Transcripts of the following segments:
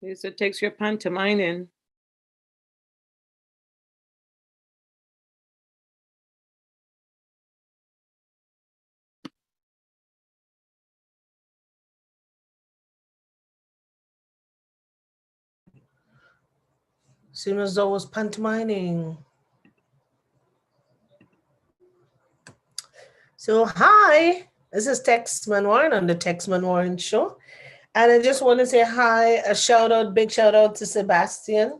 It takes your pantomiming. Seems as though I was pantomiming. So, hi, this is Texman Warren on the Texman Warren Show. And I just want to say hi, a shout out, big shout out to Sebastian.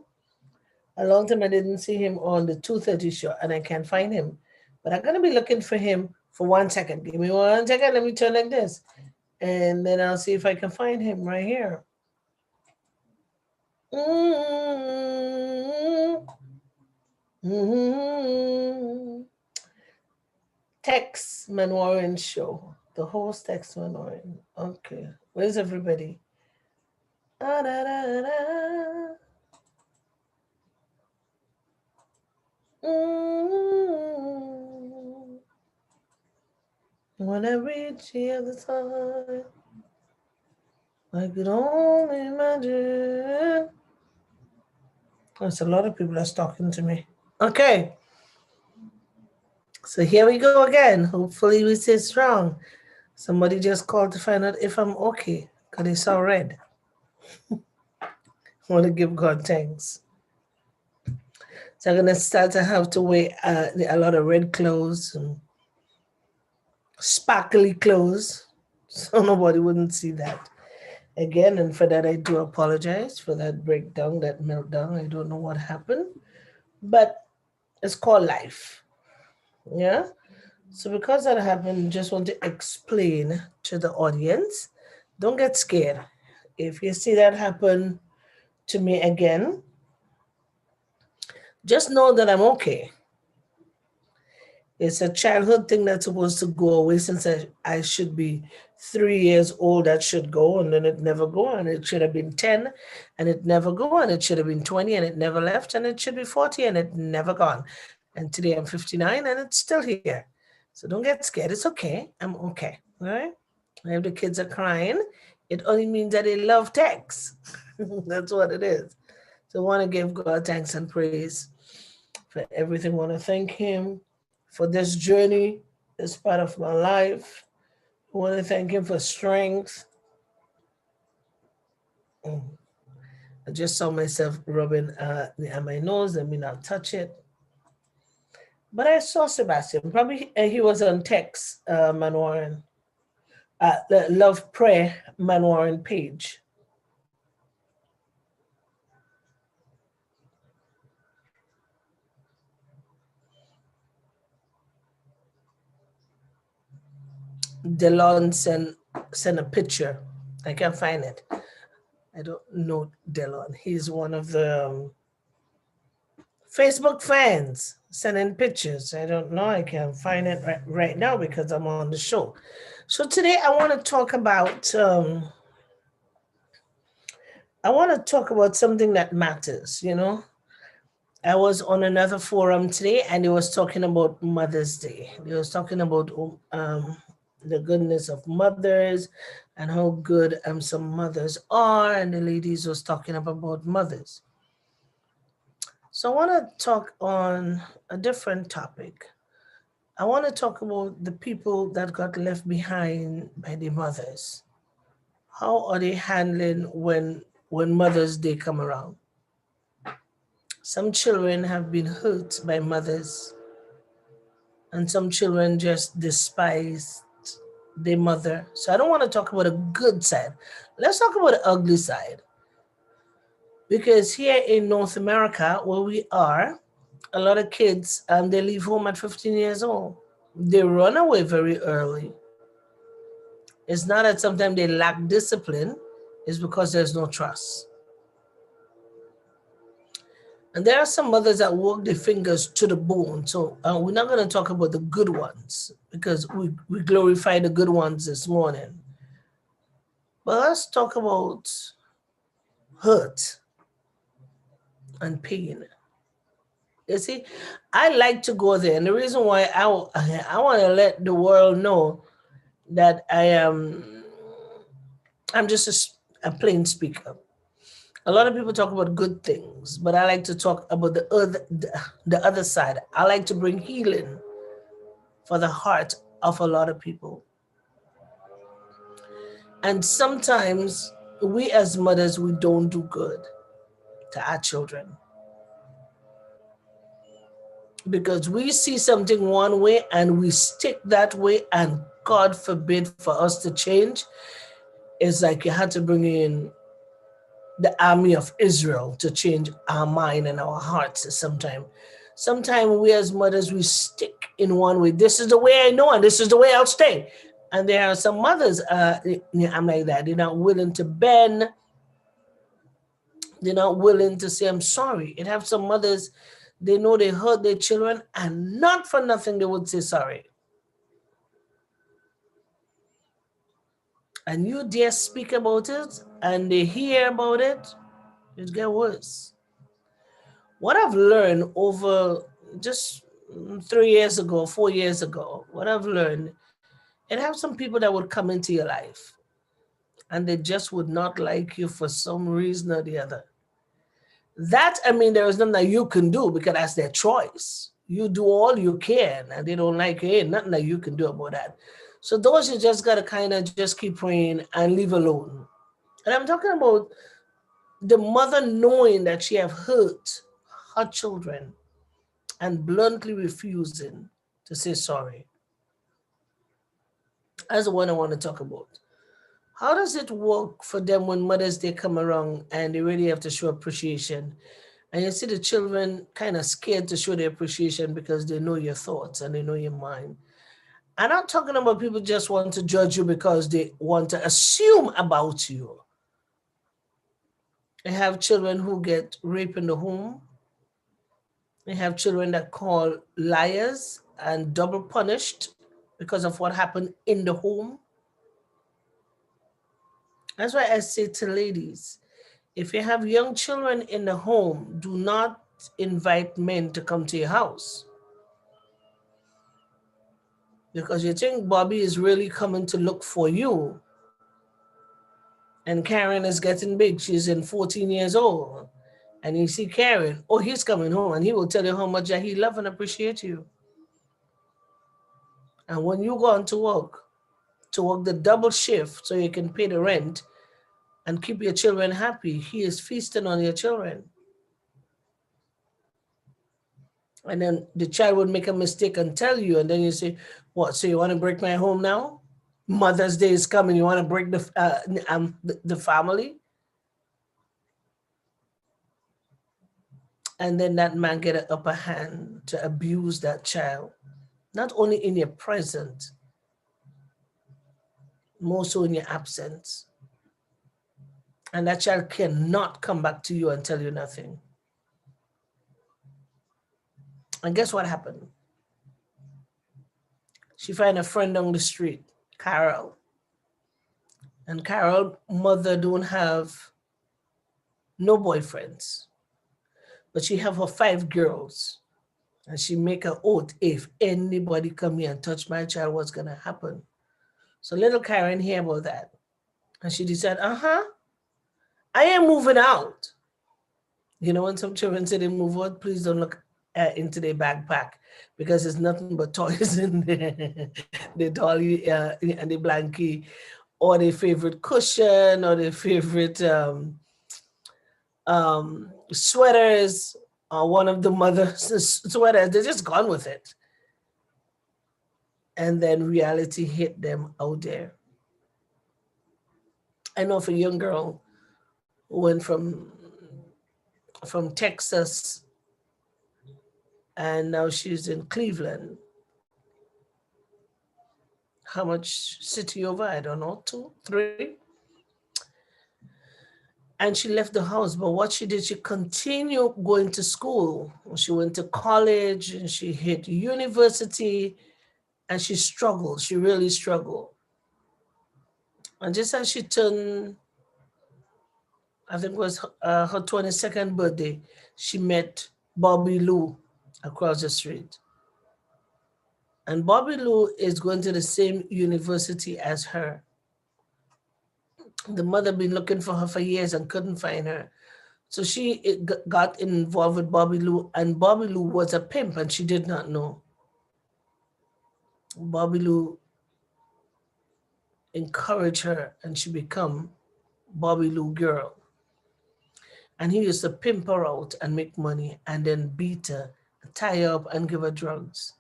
A long time I didn't see him on the 2:30 show and I can't find him. But I'm going to be looking for him for 1 second. Give me 1 second. Let me turn like this. And then I'll see if I can find him right here. Tex Warren Show. The host Tex Warren. Okay. Where's everybody? Da, da, da, da. When I reach the other side, I could only imagine. There's a lot of people that's talking to me. Okay. So here we go again. Hopefully we stay strong. Somebody just called to find out if I'm okay because they saw red. I want to give God thanks. So I'm going to start to have to wear a lot of red clothes and sparkly clothes so nobody wouldn't see that. Again, and for that I do apologize for that breakdown, that meltdown. I don't know what happened, but it's called life. Yeah. So because that happened, just want to explain to the audience, don't get scared. If you see that happen to me again, just know that I'm okay. It's a childhood thing that's supposed to go away since I should be 3 years old. That should go, and then it never go, and it should have been 10, and it never go, and it should have been 20, and it never left, and it should be 40, and it never gone. And today I'm 59, and it's still here. So don't get scared. It's okay. I'm okay. All right? If the kids are crying, it only means that they love text. That's what it is. So I want to give God thanks and praise for everything. I want to thank Him for this journey, this part of my life. I want to thank Him for strength. I just saw myself rubbing on my nose. Let me not touch it. But I saw Sebastian. Probably he was on text, Manwaran, the Love Prayer Manwaran page. Delon sent a picture. I can't find it. I don't know Delon. He's one of the Facebook fans sending pictures. I don't know. I can't find it right now because I'm on the show. So today I want to talk about something that matters. You know, I was on another forum today and it was talking about Mother's Day. It was talking about the goodness of mothers and how good some mothers are, and the ladies was talking about mothers. So I want to talk on a different topic. I want to talk about the people that got left behind by the mothers. How are they handling when Mother's Day come around? Some children have been hurt by mothers, and some children just despise their mother. So I don't want to talk about a good side. Let's talk about the ugly side. Because here in North America, where we are, a lot of kids, they leave home at 15 years old. They run away very early. It's not that sometimes they lack discipline, it's because there's no trust. And there are some mothers that work their fingers to the bone. So we're not going to talk about the good ones because we glorify the good ones this morning. But let's talk about hurt and pain. You see, I like to go there. And the reason why I want to let the world know that I'm just a plain speaker. A lot of people talk about good things, but I like to talk about the other side. I like to bring healing for the heart of a lot of people. And sometimes we as mothers, we don't do good to our children because we see something one way and we stick that way, and God forbid for us to change. It's like you had to bring in the army of Israel to change our mind and our hearts sometimes. Sometimes we as mothers, we stick in one way. This is the way I know, and this is the way I'll stay. And there are some mothers, I'm like that. They're not willing to bend. They're not willing to say, I'm sorry. And have some mothers, they know they hurt their children, and not for nothing they would say sorry. And you dare speak about it, and they hear about it, it get worse. What I've learned over just 3 years ago, 4 years ago, what I've learned, and have some people that would come into your life and they just would not like you for some reason or the other. That, I mean, there is nothing that you can do because that's their choice. You do all you can and they don't like you. Ain't nothing that you can do about that. So those you just got to kind of just keep praying and leave alone. And I'm talking about the mother knowing that she have hurt her children and bluntly refusing to say sorry. That's the one I want to talk about. How does it work for them when Mother's Day come around and they really have to show appreciation? And you see the children kind of scared to show their appreciation because they know your thoughts and they know your mind. I'm not talking about people just want to judge you because they want to assume about you. They have children who get raped in the home. They have children that call liars and double punished because of what happened in the home. That's why I say to ladies, if you have young children in the home, do not invite men to come to your house. Because you think Bobby is really coming to look for you. And Karen is getting big. She's in 14 years old. And you see Karen, oh, he's coming home and he will tell you how much that he love and appreciate you. And when you go on to work the double shift so you can pay the rent and keep your children happy, he is feasting on your children. And then the child would make a mistake and tell you, and then you say, what, so you want to break my home now? Mother's Day is coming, you want to break the family? And then that man get an upper hand to abuse that child, not only in your presence, more so in your absence. And that child cannot come back to you and tell you nothing. And guess what happened? She find a friend on the street, Carol. And Carol, mother don't have no boyfriends, but she have her 5 girls. And she make an oath, if anybody come here and touch my child, what's gonna happen? So little Karen hear about that. And she decided, I am moving out. You know, when some children say they move out, please don't look into their backpack because there's nothing but toys in there. The dolly and the blankie, or their favorite cushion, or their favorite sweaters, or one of the mother's sweaters. They're just gone with it. And then reality hit them out there. I know of a young girl who went from Texas, and now she's in Cleveland. How much city over? I don't know, 2, 3. And she left the house, but what she did, she continued going to school. She went to college and she hit university, and she struggled. She really struggled. And just as she turned, I think it was her 22nd birthday, she met Bobby Lou across the street. And Bobby Lou is going to the same university as her. The mother been looking for her for years and couldn't find her. So got involved with Bobby Lou, and Bobby Lou was a pimp, and she did not know. Bobby Lou encouraged her, and she become Bobby Lou girl. And he used to pimp her out and make money, and then beat her, tie her up, and give her drugs.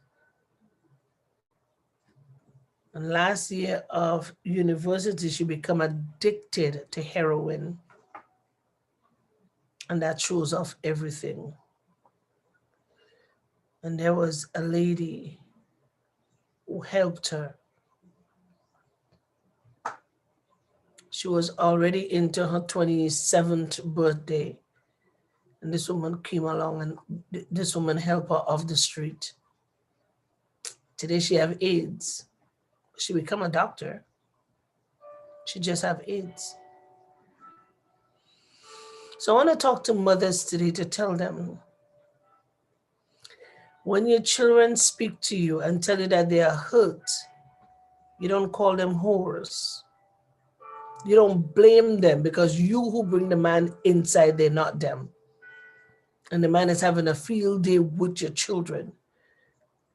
And last year of university, she became addicted to heroin. And that shows off everything. And there was a lady who helped her. She was already into her 27th birthday. And this woman came along, and this woman helped her off the street. Today she have AIDS. She become a doctor. She just have AIDS. So I want to talk to mothers today to tell them, when your children speak to you and tell you that they are hurt, you don't call them whores. You don't blame them, because you who bring the man inside, they're not them. And the man is having a field day with your children.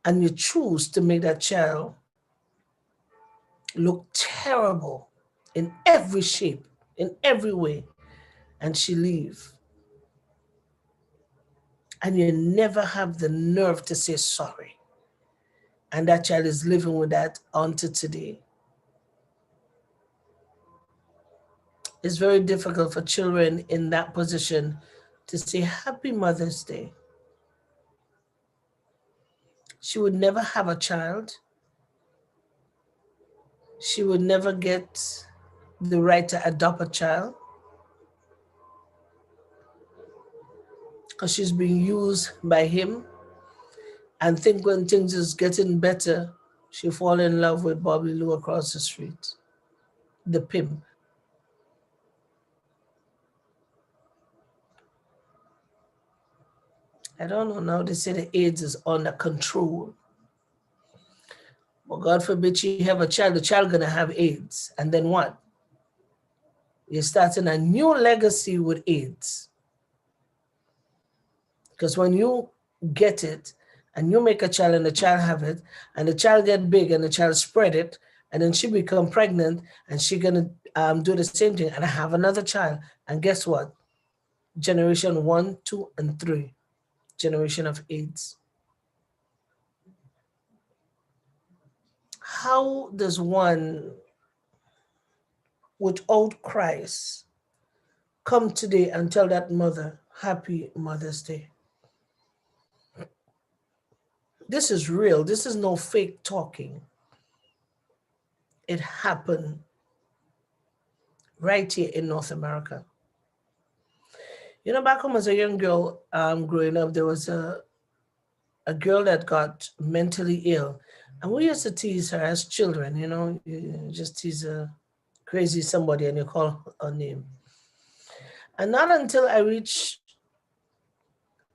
And you choose to make that child look terrible in every shape, in every way. And she leave. And you never have the nerve to say sorry. And that child is living with that until today. It's very difficult for children in that position to say Happy Mother's Day. She would never have a child. She would never get the right to adopt a child, because she's being used by him, and think when things is getting better, she fall in love with Bobby Lou across the street, the pimp. I don't know now. They say the AIDS is under control. But God forbid she have a child, the child gonna have AIDS. And then what? You're starting a new legacy with AIDS. Because when you get it and you make a child and the child have it, and the child get big and the child spread it, and then she become pregnant and she gonna do the same thing and have another child. And guess what? Generation 1, 2, and 3, generation of AIDS. How does one without Christ come today and tell that mother, Happy Mother's Day? This is real. This is no fake talking. It happened right here in North America. You know, back home as a young girl, growing up, there was a girl that got mentally ill. And we used to tease her as children, you just tease a crazy somebody and you call her name. And not until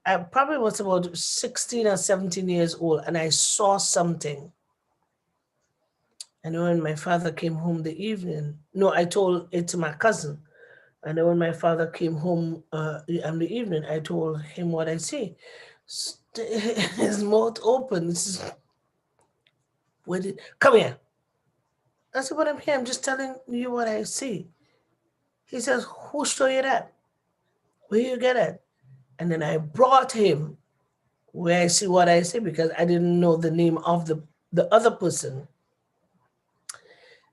I probably was about 16 or 17 years old, and I saw something. And when my father came home the evening, no, I told it to my cousin. And then when my father came home in the evening, I told him what I see. His mouth open. Come here. I said, but I'm here. I'm just telling you what I see. He says, who show you that? Where you get it? And then I brought him where I see what I see, because I didn't know the name of the other person.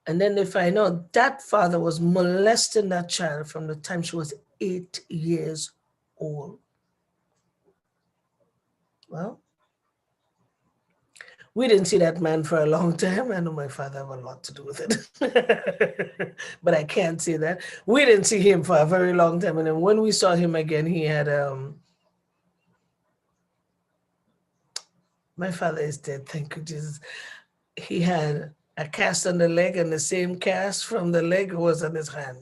And then they find out that father was molesting that child from the time she was 8 years old. Well, we didn't see that man for a long time. I know my father have a lot to do with it, but I can't say that. We didn't see him for a very long time. And then when we saw him again, he had, my father is dead, thank you, Jesus. He had a cast on the leg, and the same cast from the leg was on his hand.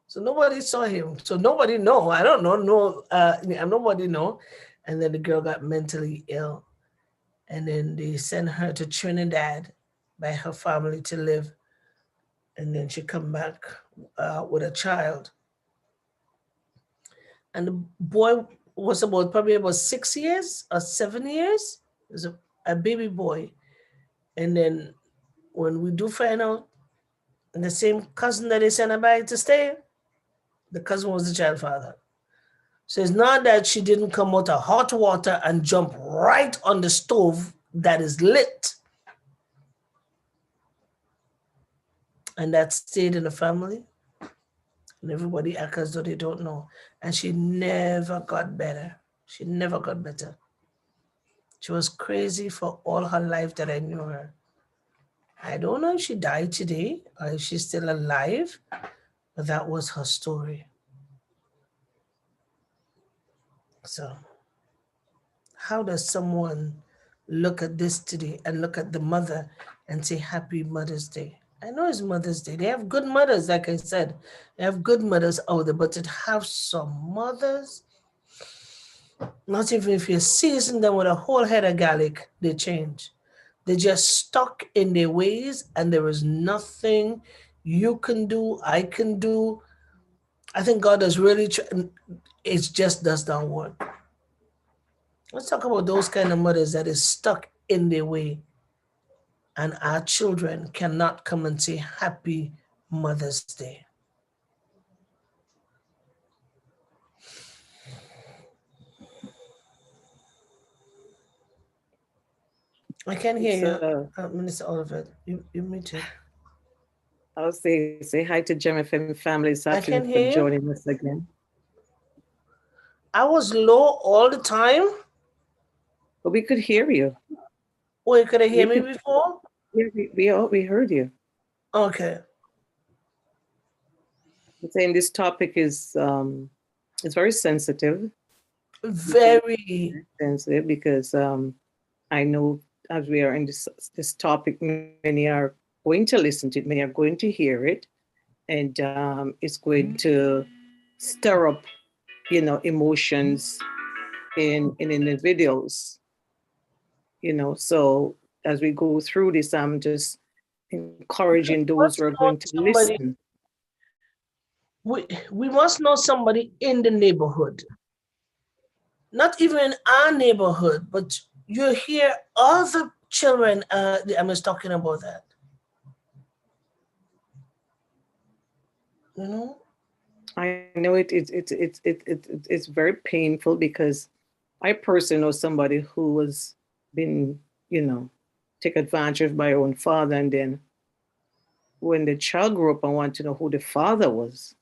So nobody saw him. So nobody know. I don't know. Nobody know. And then the girl got mentally ill. And then they sent her to Trinidad by her family to live. And then she come back with a child. And the boy was probably about 6 years or 7 years. He was a baby boy. And then when we do find out, the same cousin that they sent her back to stay, the cousin was the child father. So it's not that she didn't come out of hot water and jump right on the stove that is lit. And that stayed in the family. And everybody acts as though they don't know. And she never got better. She never got better. She was crazy for all her life that I knew her. I don't know if she died today or if she's still alive, but that was her story. So, how does someone look at this today and look at the mother and say Happy Mother's Day? I know it's Mother's Day. They have good mothers, like I said. They have good mothers out there, but to have some mothers, not even if you season them with a whole head of garlic, they change. They're just stuck in their ways, and there is nothing you can do, I can do. I think God has really, it just does not work. Let's talk about those kind of mothers that is stuck in their way, and our children cannot come and say Happy Mother's Day. I can hear It's you, Minister Oliver. You muted. I'll say hi to Gemfm family this I can afternoon for hear you. joining us again. I was low all the time. But we could hear you. Oh, you could have We hear me could before? we heard you. Okay. I'm saying this topic is it's very sensitive. Very. Sensitive because I know as we are in this topic, many are going to listen to it, many are going to hear it, and it's going to stir up, emotions in individuals, So as we go through this, I'm just encouraging those who Must are know going to somebody. listen. We must know somebody in the neighborhood. Not even in our neighborhood, but you hear other children. I'm just talking about that. You know. I know it's very painful because I personally know somebody who was been, take advantage of by her own father, and then when the child grew up and wanted to know who the father was,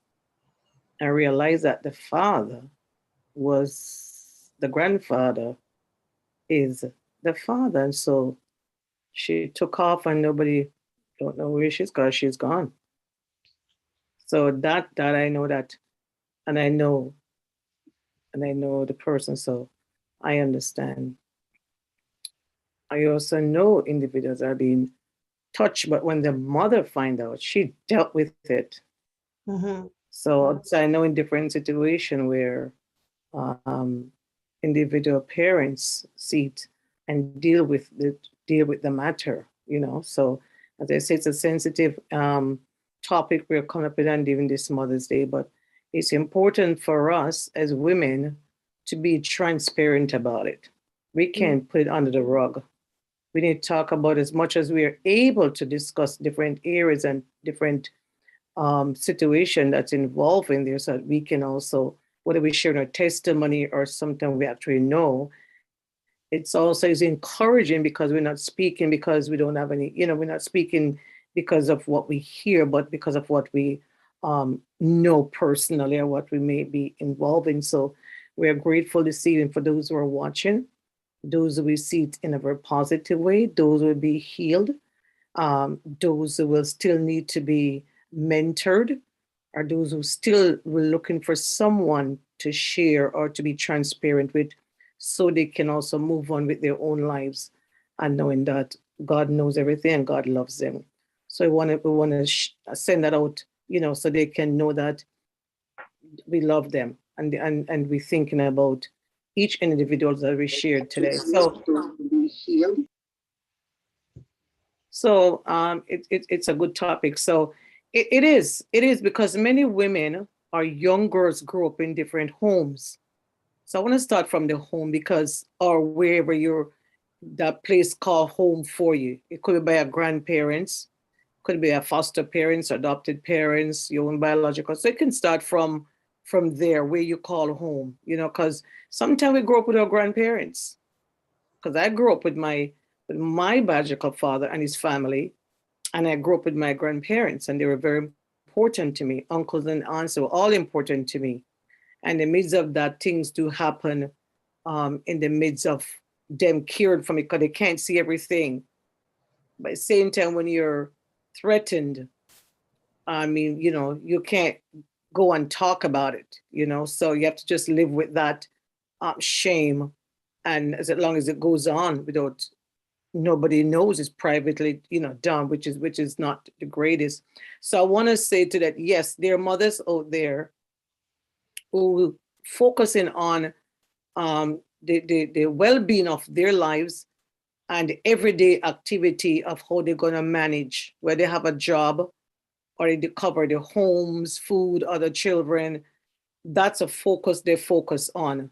I realized that the father was the grandfather is the father, and so she took off and nobody don't know where she's because she's gone. So that I know that, and I know the person, so I understand. I also know individuals are being touched, but when the mother find out, she dealt with it. Mm-hmm. So I know in different situation where um, individual parents see it and deal with the matter. So as I say, it's a sensitive topic we're coming up with and even this Mother's Day, but it's important for us as women to be transparent about it. We can't put it under the rug. We need to talk about as much as we are able to discuss different areas and different situation that's involved in there so that we can also, whether we share our testimony or something we actually know, it's also is encouraging because we're not speaking because we don't have any, we're not speaking because of what we hear, but because of what we know personally or what we may be involved in. So we're grateful this evening for those who are watching, those who will see it in a very positive way, those who will be healed, those who will still need to be mentored, or those who still were looking for someone to share or to be transparent with so they can also move on with their own lives and knowing that God knows everything and God loves them. So we want to send that out, so they can know that we love them and we're thinking about each individual that we shared today. So it's a good topic. So it is because many women our young girls grow up in different homes. So I want to start from the home because, or wherever you're, that place called home for you. It could be by a grandparents, could be a foster parents, adopted parents, your own biological. So it can start from there where you call home, because sometimes we grow up with our grandparents. Because I grew up with my biological father and his family, and I grew up with my grandparents, and they were very important to me. Uncles and aunts were all important to me. And in the midst of that, things do happen in the midst of them cared for me because they can't see everything. But at the same time, when you're threatened, I mean, you can't go and talk about it. So you have to just live with that shame. And as long as it goes on without nobody knows, it's privately, done, which is not the greatest. So I want to say to that, yes, there are mothers out there who focusing on the well-being of their lives and the everyday activity of how they're going to manage, where they have a job or they cover their homes, food, other children. That's a focus they focus on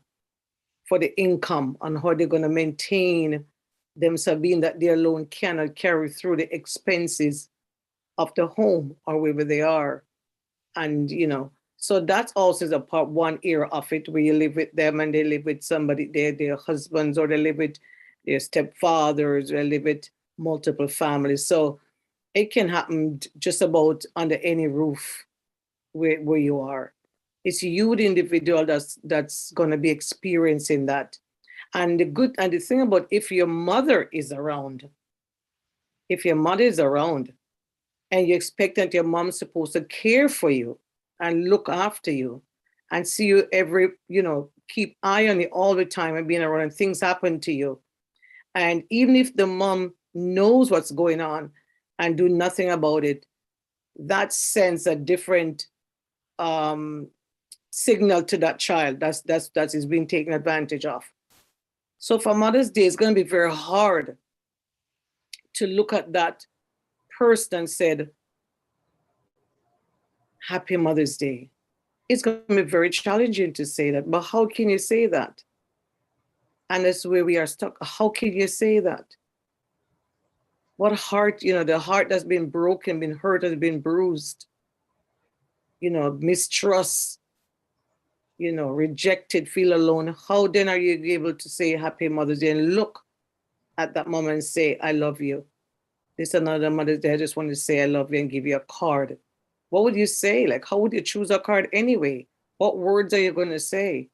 for the income, on how they're going to maintain themselves, being that they alone cannot carry through the expenses of the home or wherever they are. And, so that's also a part, one area of it where you live with them and they live with somebody, their husbands, or they live with their stepfathers, or they live with multiple families. So it can happen just about under any roof where you are. It's you, the individual, that's going to be experiencing that. And the thing about, if your mother is around, and you expect that your mom's supposed to care for you and look after you and see you keep eye on you all the time and being around, and things happen to you. And even if the mom knows what's going on and do nothing about it, that sends a different um, signal to that child that is being taken advantage of. So for Mother's Day, it's going to be very hard to look at that person and said, Happy Mother's Day. It's going to be very challenging to say that, but how can you say that? And that's where we are stuck. How can you say that? What heart, the heart that's been broken, been hurt, has been bruised, mistrust, rejected, feel alone. How then are you able to say Happy Mother's Day and look at that moment and say, I love you? This another Mother's Day, I just want to say I love you and give you a card. What would you say? Like, how would you choose a card anyway? What words are you going to say?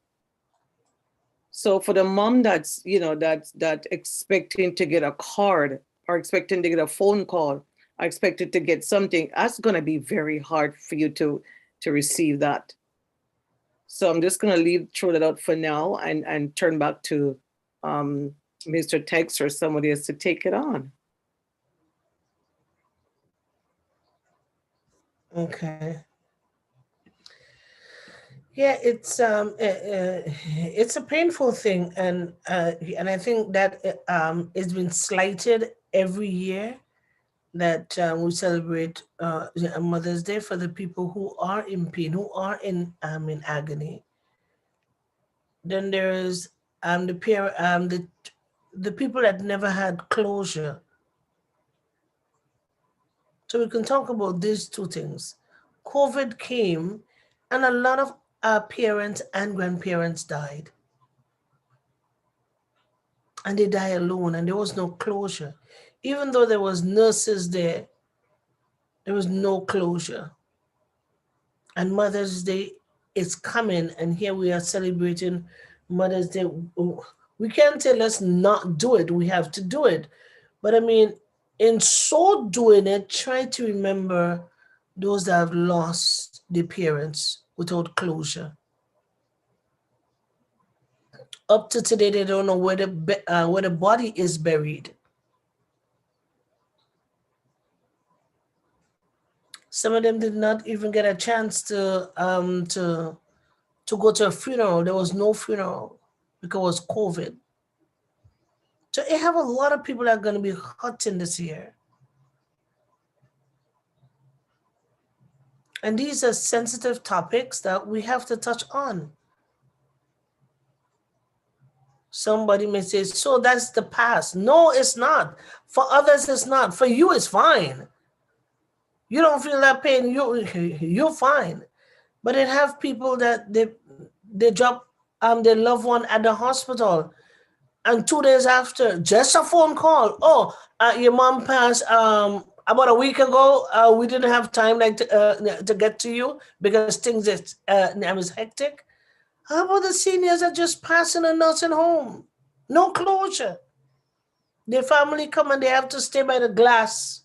So for the mom that's expecting to get a card, or expecting to get a phone call, or expected to get something, that's going to be very hard for you to receive that. So I'm just going to throw that out for now, and turn back to Mr. Tex or somebody else to take it on. Okay. Yeah, it's a painful thing, and I think that it's been slighted every year that we celebrate Mother's Day for the people who are in pain, who are in agony. Then there's the people that never had closure. So we can talk about these two things. COVID came, and a lot of our parents and grandparents died, and they died alone, and there was no closure. Even though there was nurses there was no closure. And Mother's Day is coming, and here we are celebrating Mother's Day. We can't say let's not do it. We have to do it. But I mean, in so doing it, try to remember those that have lost their parents without closure. Up to today, they don't know where the body is buried. Some of them did not even get a chance to go to a funeral. There was no funeral because it was COVID. So you have a lot of people that are going to be hurting this year. And these are sensitive topics that we have to touch on. Somebody may say, so that's the past. No, it's not. For others, it's not. For you, it's fine. You don't feel that pain, you're fine. But it have people that they drop their loved one at the hospital, and 2 days after, just a phone call. Oh, your mom passed about a week ago. We didn't have time to get to you because things was hectic. How about the seniors that just pass in a nursing home? No closure. Their family come and they have to stay by the glass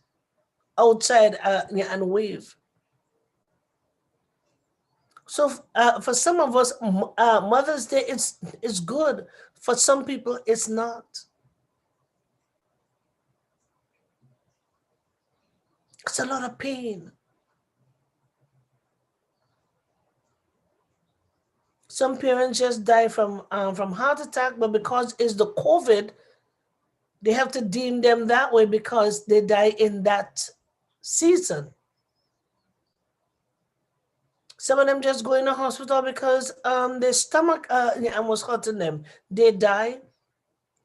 outside and wave. So for some of us, Mother's Day it's good. For some people, it's not. It's a lot of pain. Some parents just die from heart attack, but because it's the COVID, they have to deem them that way because they die in that season. Some of them just go in the hospital because their stomach was hurting them. They die.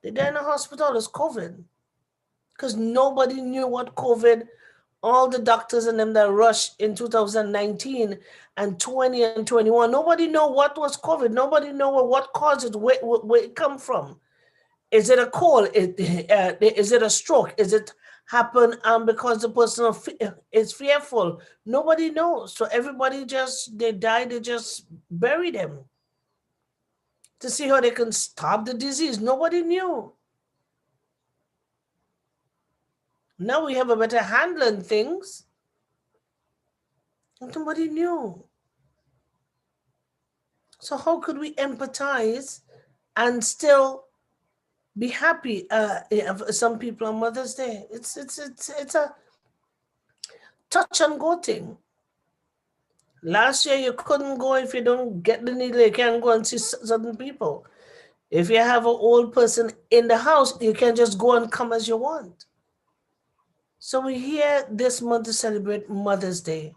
They die in the hospital. It's COVID. Because nobody knew what COVID, all the doctors and them that rushed in 2019 and 20 and 21, nobody know what was COVID. Nobody know what caused it, where it come from. Is it a cold? Is it a stroke? Is it happen because the person is fearful? Nobody knows. So everybody they die, they just bury them to see how they can stop the disease. Nobody knew. Now we have a better handle on things. Nobody knew. So how could we empathize and still be happy? Some people on Mother's Day, it's a touch and go thing. Last year you couldn't go if you don't get the needle. You can't go and see certain people. If you have an old person in the house, you can just go and come as you want. So we're here this month to celebrate Mother's Day.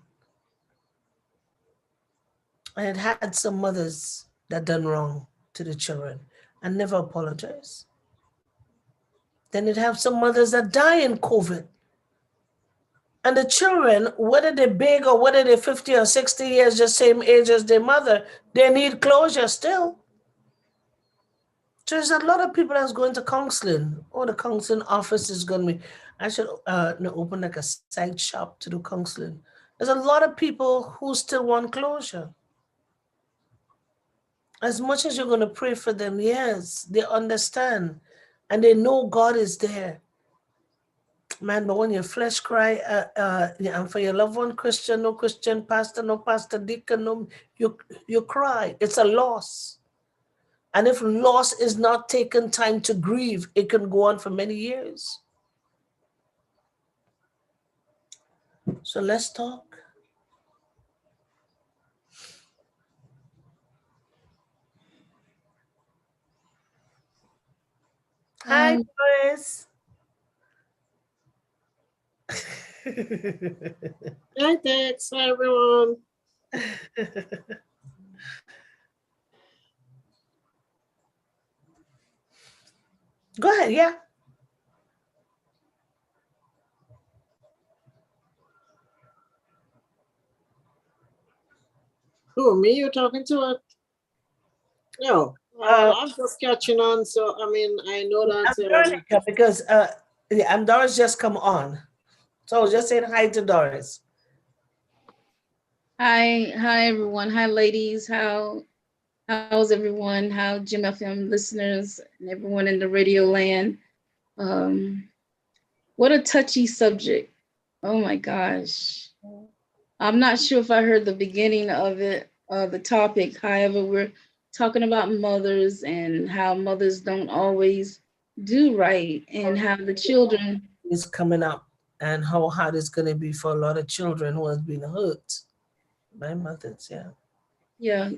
And it had some mothers that done wrong to the children and never apologize. Then it have some mothers that die in COVID. And the children, whether they're big or whether they're 50 or 60 years, the same age as their mother, they need closure still. So there's a lot of people that's going to counseling. Oh, the counseling office is going to be, I should open like a side shop to do counseling. There's a lot of people who still want closure. As much as you're going to pray for them, yes, they understand and they know God is there. Man, but when your flesh cry and for your loved one, Christian, no pastor, no pastor, deacon, no, you cry. It's a loss. And if loss is not taken time to grieve, it can go on for many years. So let's talk. Hi, Doris. Hi, thanks. Hi, everyone. Go ahead, yeah. Who, me you're talking to? It? No, I'm just catching on. So, I mean, I know that. Because and Doris just come on. So just saying hi to Doris. Hi everyone. Hi ladies. How's everyone? How Gemfm listeners and everyone in the radio land? What a touchy subject. Oh my gosh. I'm not sure if I heard the beginning of it, the topic. However, we're talking about mothers and how mothers don't always do right and how the children is coming up and how hard it's going to be for a lot of children who has been hurt by mothers. Yeah. Yeah,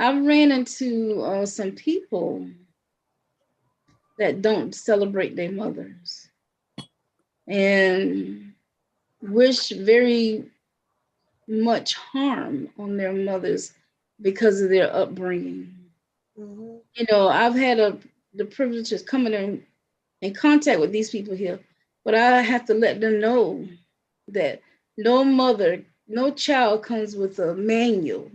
I've ran into some people that don't celebrate their mothers and wish very much harm on their mothers because of their upbringing. Mhm. You know, I've had the privilege of coming in contact with these people here, but I have to let them know that no mother, no child comes with a manual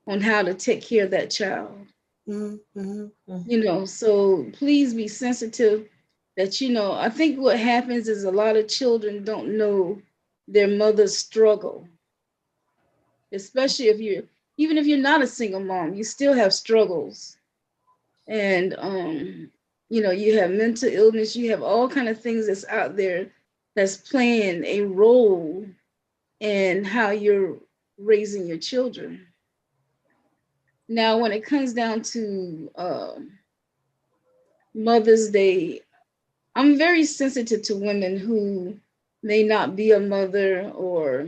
on how to take care of that child. Mhm. Mhm. Mhm. You know, so please be sensitive that, you know, I think what happens is a lot of children don't know their mother's struggle, especially even if you're not a single mom, you still have struggles. And you know, you have mental illness, you have all kind of things that's out there that's playing a role in how you're raising your children. Now, when it comes down to Mother's Day, I'm very sensitive to women who may not be a mother, or,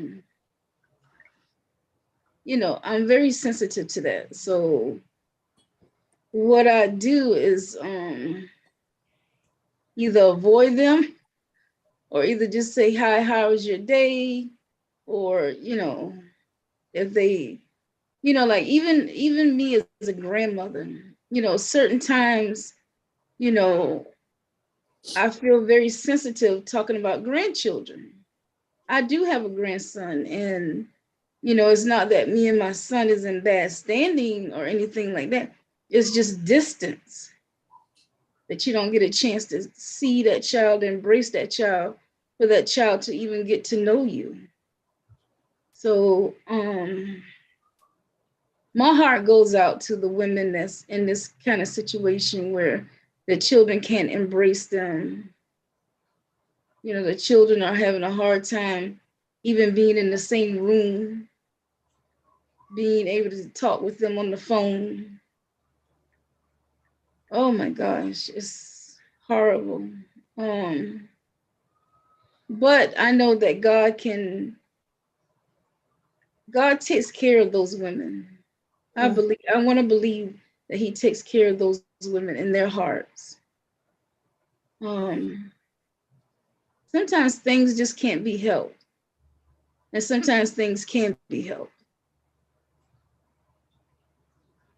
you know, I'm very sensitive to that. So what I do is either avoid them, or either just say, hi, how was your day? Or, you know, if they, you know, like even me as a grandmother, you know, certain times, you know, I feel very sensitive talking about grandchildren. I do have a grandson, and you know, it's not that me and my son is in bad standing or anything like that. It's just distance, that you don't get a chance to see that child, embrace that child, for that child to even get to know you. So my heart goes out to the women that's in this kind of situation where the children can't embrace them. You know, the children are having a hard time even being in the same room, being able to talk with them on the phone. Oh my gosh, it's horrible. Um, but I know that God takes care of those women. I want to believe that He takes care of those women in their hearts. Um, Sometimes things just can't be helped, and sometimes things can be helped.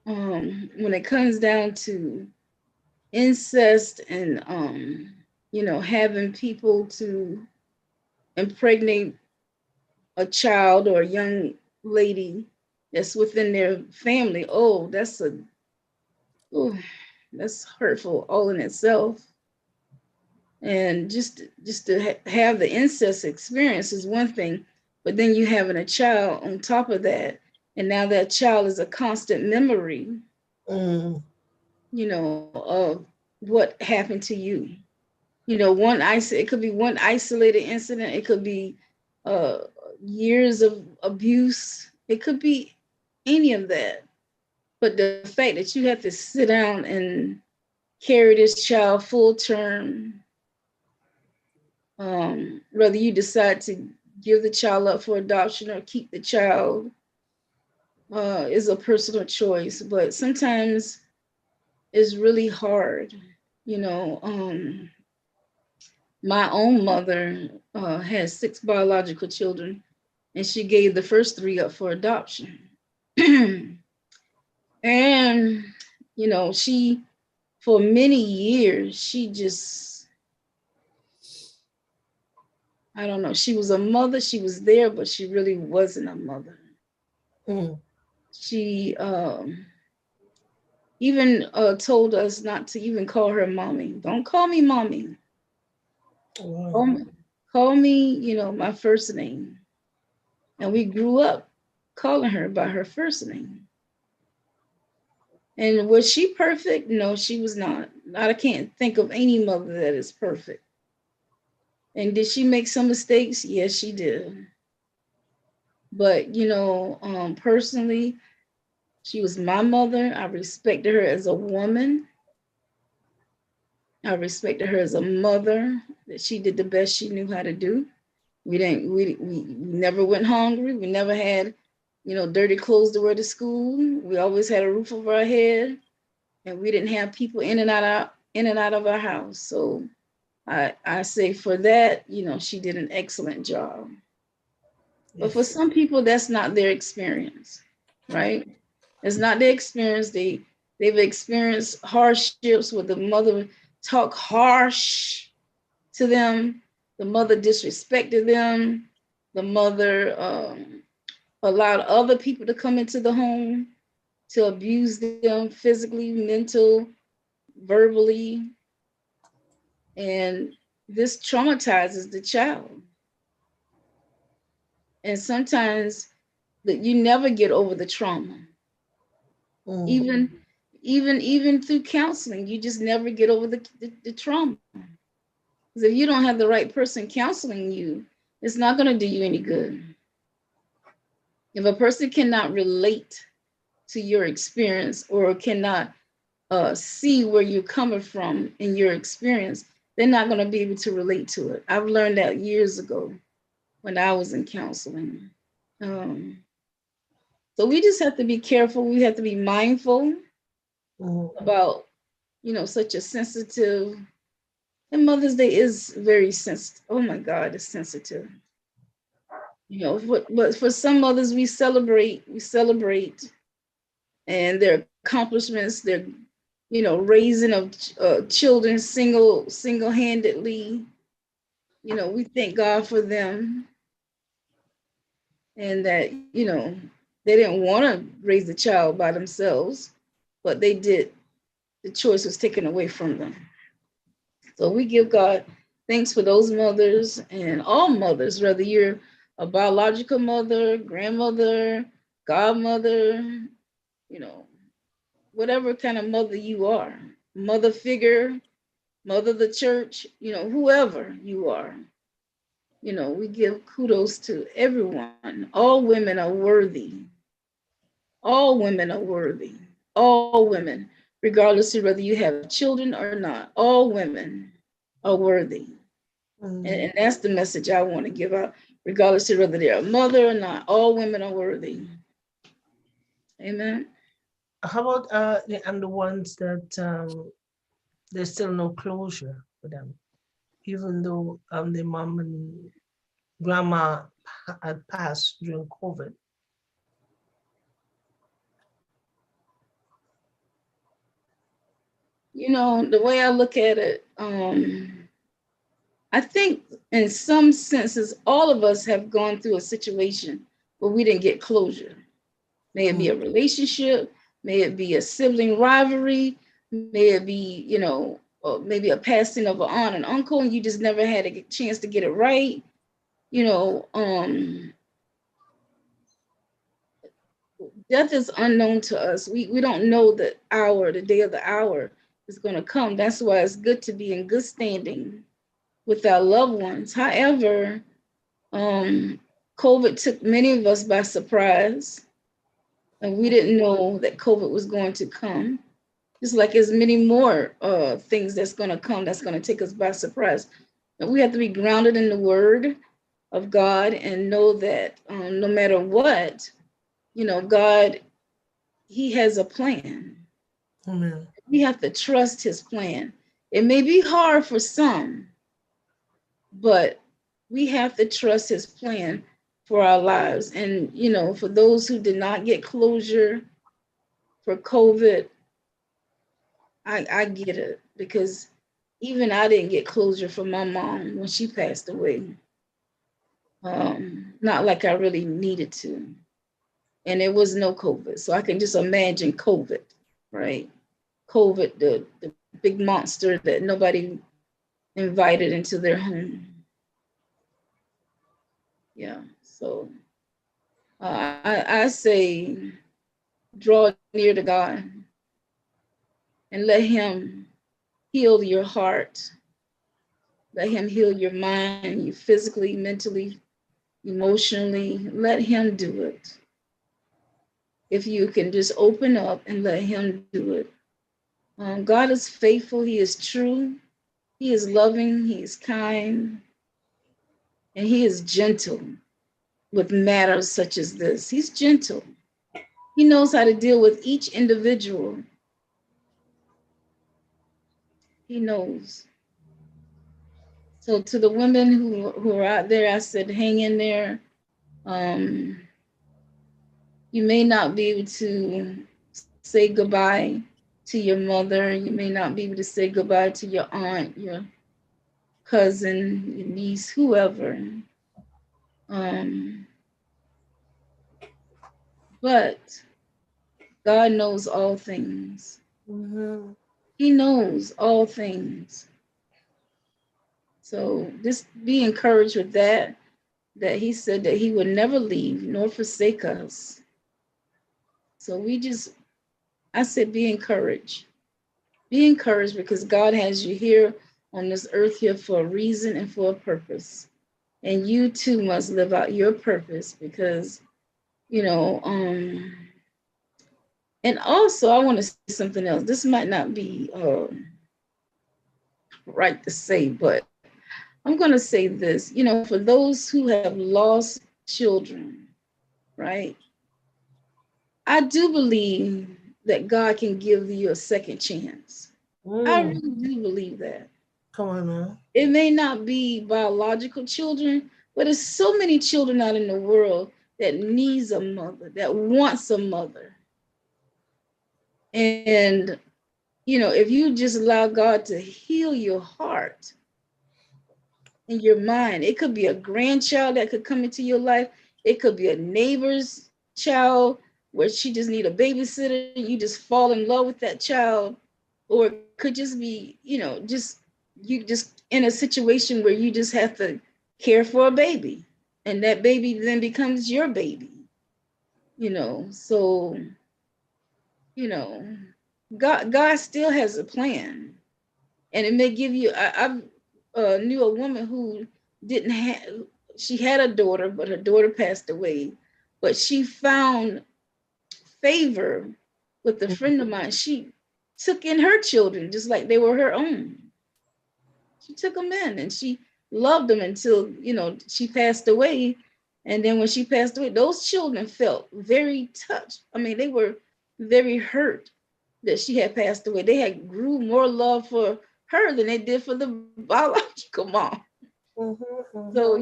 When it comes down to incest and you know, having people to impregnate a child or a young lady that's within their family, oh, that's hurtful all in itself. And just to have the incest experience is one thing, but then you having a child on top of that, and now that child is a constant memory, Mm. you know, of what happened to you. You know, it could be one isolated incident, it could be uh years of abuse, it could be any of that. But the fact that you have to sit down and carry this child full term, whether you decide to give the child up for adoption or keep the child, is a personal choice. But sometimes it's really hard. You know, my own mother had 6 biological children, and she gave the first 3 up for adoption. And, you know, for many years, she just, I don't know, she was a mother, she was there, but she really wasn't a mother. Mm. She even told us not to even call her mommy. Don't call me mommy. Wow. Call me, you know, my first name. And we grew up calling her by her first name. And was she perfect? No, she was not. I can't think of any mother that is perfect. And did she make some mistakes? Yes, she did. But, you know, personally, she was my mother. I respected her as a woman. I respected her as a mother, that she did the best she knew how to do. We never went hungry. We never had, you know, dirty clothes to wear to school. We always had a roof over our head, and we didn't have people in and out of our house. So I say for that, you know, she did an excellent job. But for some people, that's not their experience, right? It's not their experience. They've experienced hardships where the mother talk harsh to them, the mother disrespected them, the mother allowed other people to come into the home to abuse them physically, mental, verbally, and this traumatizes the child. And sometimes that you never get over the trauma. Even through counseling, you just never get over the trauma. Because if you don't have the right person counseling you, it's not going to do you any good. If a person cannot relate to your experience or cannot see where you're coming from in your experience, they're not going to be able to relate to it. I've learned that years ago when I was in counseling. So we just have to be careful. We have to be mindful about, such a sensitive, and Mother's Day is very sensitive. Oh my God, it's sensitive. But for some mothers, we celebrate, and their accomplishments, their, raising of children single-handedly. We thank God for them, and that, they didn't want to raise the child by themselves, but they did. The choice was taken away from them. So we give God thanks for those mothers and all mothers, whether you're a biological mother, grandmother, godmother, whatever kind of mother you are, mother figure, mother of the church, whoever you are. We give kudos to everyone. All women are worthy. All women are worthy. All women, regardless of whether you have children or not, all women are worthy. And that's the message I want to give out, regardless of whether they're a mother or not. All women are worthy. Amen. How about the ones that there's still no closure for them, even though the mom and grandma had passed during COVID? The way I look at it, I think in some senses, all of us have gone through a situation where we didn't get closure. May it be a relationship, may it be a sibling rivalry, may it be, maybe a passing of an aunt and uncle, and you just never had a chance to get it right. Death is unknown to us. We don't know the day of the hour is going to come. That's why it's good to be in good standing with our loved ones. However, COVID took many of us by surprise, and we didn't know that COVID was going to come. Just like there's many more things that's going to come that's going to take us by surprise. And we have to be grounded in the word of God and know that no matter what, God, he has a plan. Amen. We have to trust his plan. It may be hard for some, but we have to trust his plan for our lives. And, for those who did not get closure for COVID, I get it, because even I didn't get closure for my mom when she passed away. Not like I really needed to. And there was no COVID. So I can just imagine COVID, right? COVID, the big monster that nobody invited into their home. Yeah, so I say draw near to God and let him heal your heart. Let him heal your mind, you physically, mentally, emotionally. Let him do it. If you can just open up and let him do it. God is faithful. He is true. He is loving. He is kind. And he is gentle with matters such as this. He's gentle. He knows how to deal with each individual. He knows. So to the women who are out there, I said, hang in there. You may not be able to say goodbye to your mother. You may not be able to say goodbye to your aunt, your cousin, your niece, whoever. But God knows all things. Mm-hmm. He knows all things. So just be encouraged with that he said that he would never leave nor forsake us. So I said, be encouraged. Be encouraged because God has you here on this earth here for a reason and for a purpose. And you too must live out your purpose because, and also I want to say something else. This might not be right to say, but I'm going to say this, for those who have lost children, right? I do believe that God can give you a second chance. I really do believe that. Come on now. It may not be biological children, but there's so many children out in the world that needs a mother, that wants a mother. And, if you just allow God to heal your heart and your mind, it could be a grandchild that could come into your life. It could be a neighbor's child where she just need a babysitter. You just fall in love with that child. Or it could just be, you just in a situation where you just have to care for a baby. And that baby then becomes your baby. So, God still has a plan. And it may give you, I knew a woman who didn't have, she had a daughter, but her daughter passed away. But she found favor with a friend of mine. She took in her children just like they were her own. She took them in and she loved them until, she passed away. And then when she passed away, those children felt very touched. I mean, they were very hurt that she had passed away. They had grew more love for her than they did for the biological mom. So,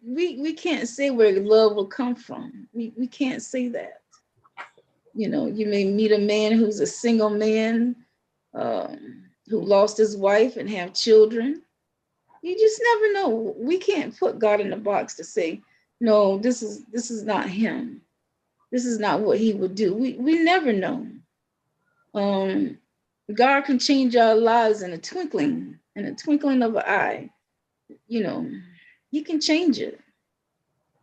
we can't say where love will come from. We can't say that. You may meet a man who's a single man who lost his wife and have children. You just never know. We can't put God in a box to say, no, this is not him. This is not what he would do. We never know. God can change our lives in a twinkling of an eye. He can change it.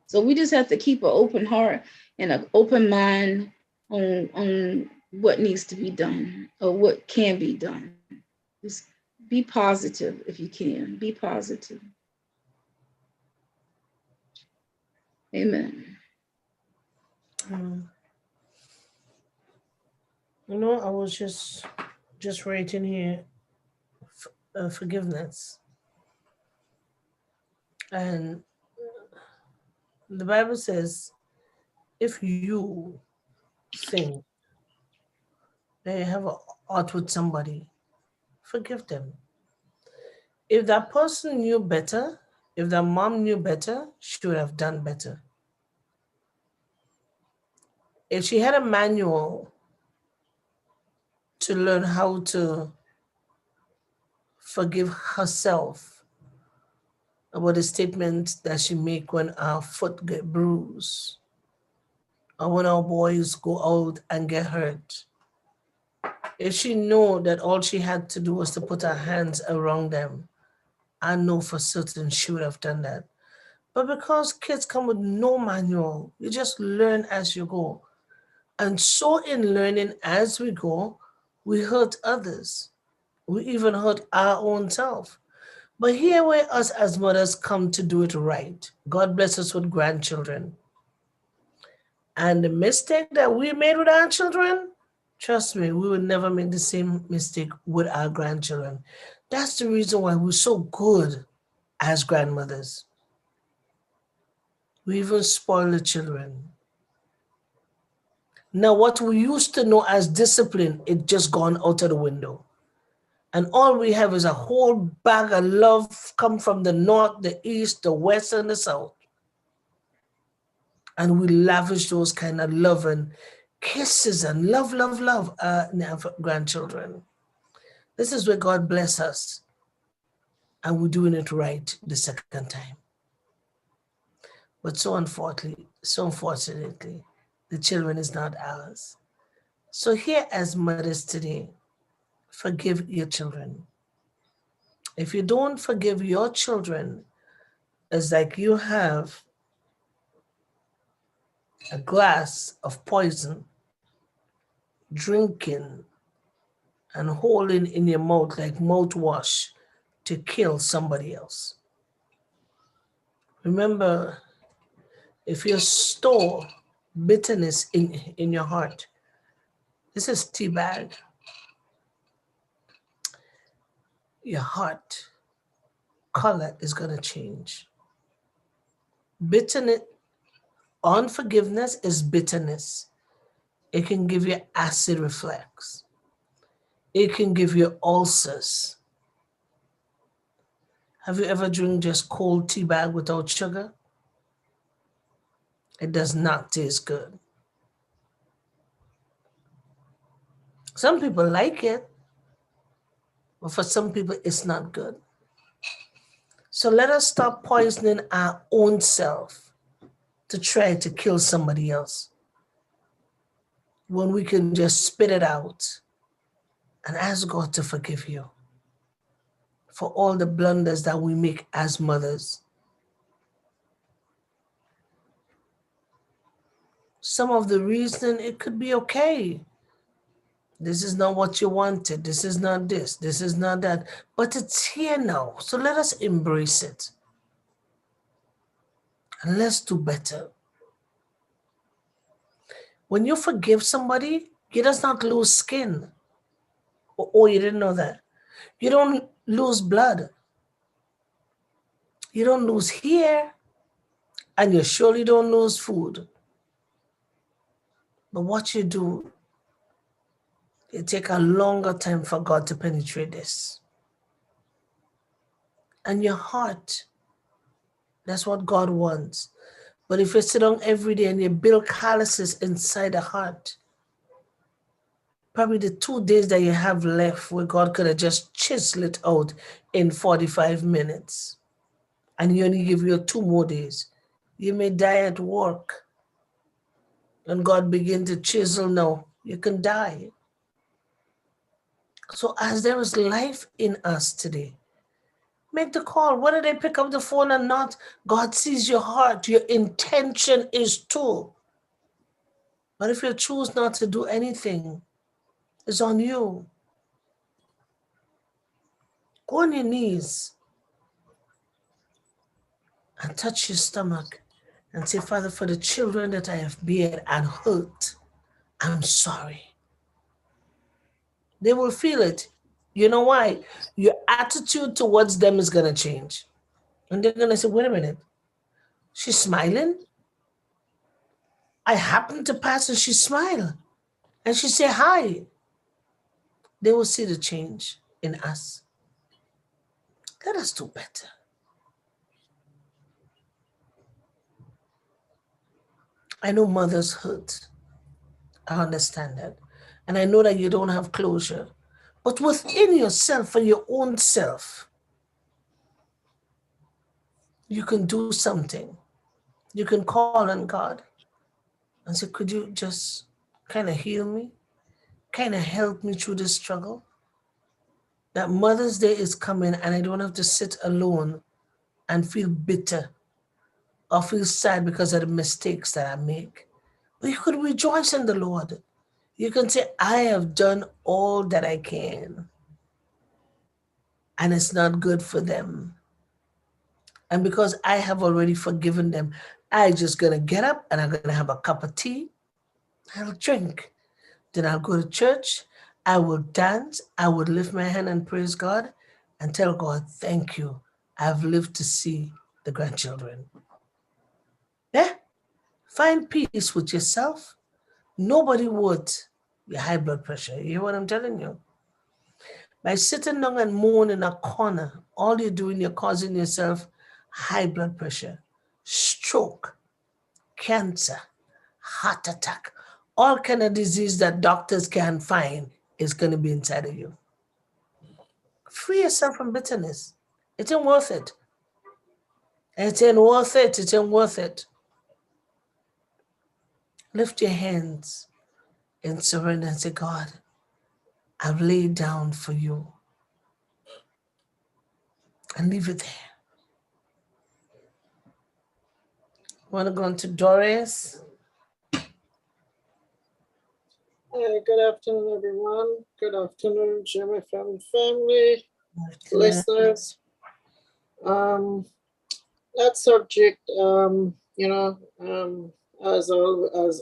So we just have to keep an open heart and an open mind on what needs to be done or what can be done. Just be positive if you can. Be positive. Amen. I was just writing here forgiveness. And the Bible says, if you think that you have an art with somebody, forgive them. If that person knew better, if that mom knew better, she would have done better. If she had a manual to learn how to forgive herself about the statements that she make when our foot get bruised or when our boys go out and get hurt. If she knew that all she had to do was to put her hands around them, I know for certain she would have done that. But because kids come with no manual, you just learn as you go. And so in learning as we go, we hurt others. We even hurt our own self. But here where us as mothers come to do it right. God bless us with grandchildren. And the mistake that we made with our children, trust me, we will never make the same mistake with our grandchildren. That's the reason why we're so good as grandmothers. We even spoil the children. Now, what we used to know as discipline, it just gone out of the window. And all we have is a whole bag of love come from the north, the east, the west, and the south. And we lavish those kind of love and kisses and love in our grandchildren. This is where God bless us. And we're doing it right the second time. But so unfortunately, the children is not ours. So here as mothers today, forgive your children. If you don't forgive your children, it's like you have a glass of poison, drinking and holding in your mouth like mouthwash to kill somebody else. Remember, if you store bitterness in your heart, this is tea bag. Your heart color is going to change. Bitterness, unforgiveness is bitterness. It can give you acid reflux. It can give you ulcers. Have you ever drank just cold tea bag without sugar? It does not taste good. Some people like it, but for some people it's not good. So let us stop poisoning our own self to try to kill somebody else when we can just spit it out and ask God to forgive you for all the blunders that we make as mothers. Some of the reason it could be okay. This is not what you wanted. This is not this. This is not that. But it's here now. So let us embrace it. And let's do better. When you forgive somebody, you does not lose skin. Oh, you didn't know that. You don't lose blood. You don't lose hair. And you surely don't lose food. But what you do, it take a longer time for God to penetrate this. And your heart, that's what God wants. But if you sit down every day and you build calluses inside the heart, probably the 2 days that you have left where God could have just chiseled it out in 45 minutes, and He only give you 2 more days, you may die at work. And God begin to chisel now, you can die. So as there is life in us today, make the call. Whether they pick up the phone or not, God sees your heart. Your intention is to. But if you choose not to do anything, it's on you. Go on your knees and touch your stomach and say, Father, for the children that I have beared and hurt, I'm sorry. They will feel it. You know why? Your attitude towards them is going to change. And they're going to say, wait a minute. She's smiling? I happened to pass and she smiled. And she said hi. They will see the change in us. Let us do better. I know mothers hurt. I understand that. And I know that you don't have closure. But within yourself, for your own self, you can do something. You can call on God and say, could you just kind of heal me? Kind of help me through this struggle? That Mother's Day is coming and I don't have to sit alone and feel bitter or feel sad because of the mistakes that I make. But you could rejoice in the Lord. You can say, I have done all that I can. And it's not good for them. And because I have already forgiven them, I'm just going to get up and I'm going to have a cup of tea. I'll drink. Then I'll go to church. I will dance. I will lift my hand and praise God and tell God, thank you. I've lived to see the grandchildren. Yeah? Find peace with yourself. Nobody would your high blood pressure. You hear what I'm telling you? By sitting down and moan in a corner, all you're doing, you're causing yourself high blood pressure, stroke, cancer, heart attack, all kind of disease that doctors can't find is going to be inside of you. Free yourself from bitterness. It ain't worth it. It ain't worth it. It ain't worth it. Lift your hands and surrender and say, God, I've laid down for you. And leave it there. Want to go on to Doris? Good afternoon, everyone. Good afternoon, Gemfm family, listeners. That subject, as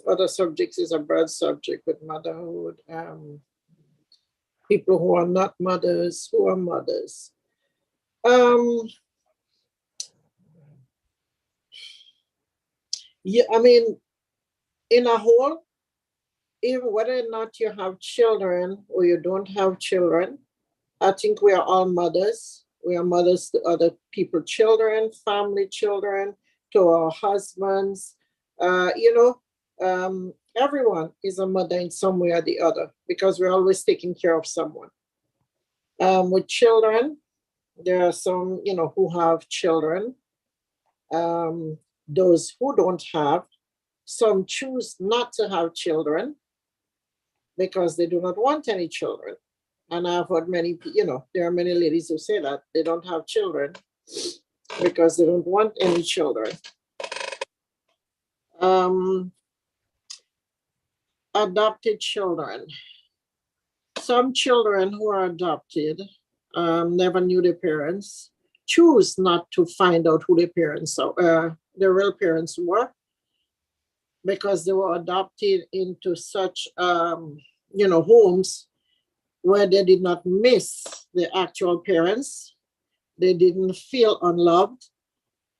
other subjects, is a broad subject with motherhood. People who are not mothers, who are mothers. Yeah, I mean, in a whole, even whether or not you have children or you don't have children, I think we are all mothers. We are mothers to other people's children, family children, to our husbands. Everyone is a mother in some way or the other because we're always taking care of someone. With children, there are some, who have children. Those who don't have, some choose not to have children because they do not want any children. And I've heard many, there are many ladies who say that they don't have children because they don't want any children. Adopted children. Some children who are adopted never knew their parents, choose not to find out who their parents are, their real parents were, because they were adopted into such, homes where they did not miss the actual parents. They didn't feel unloved.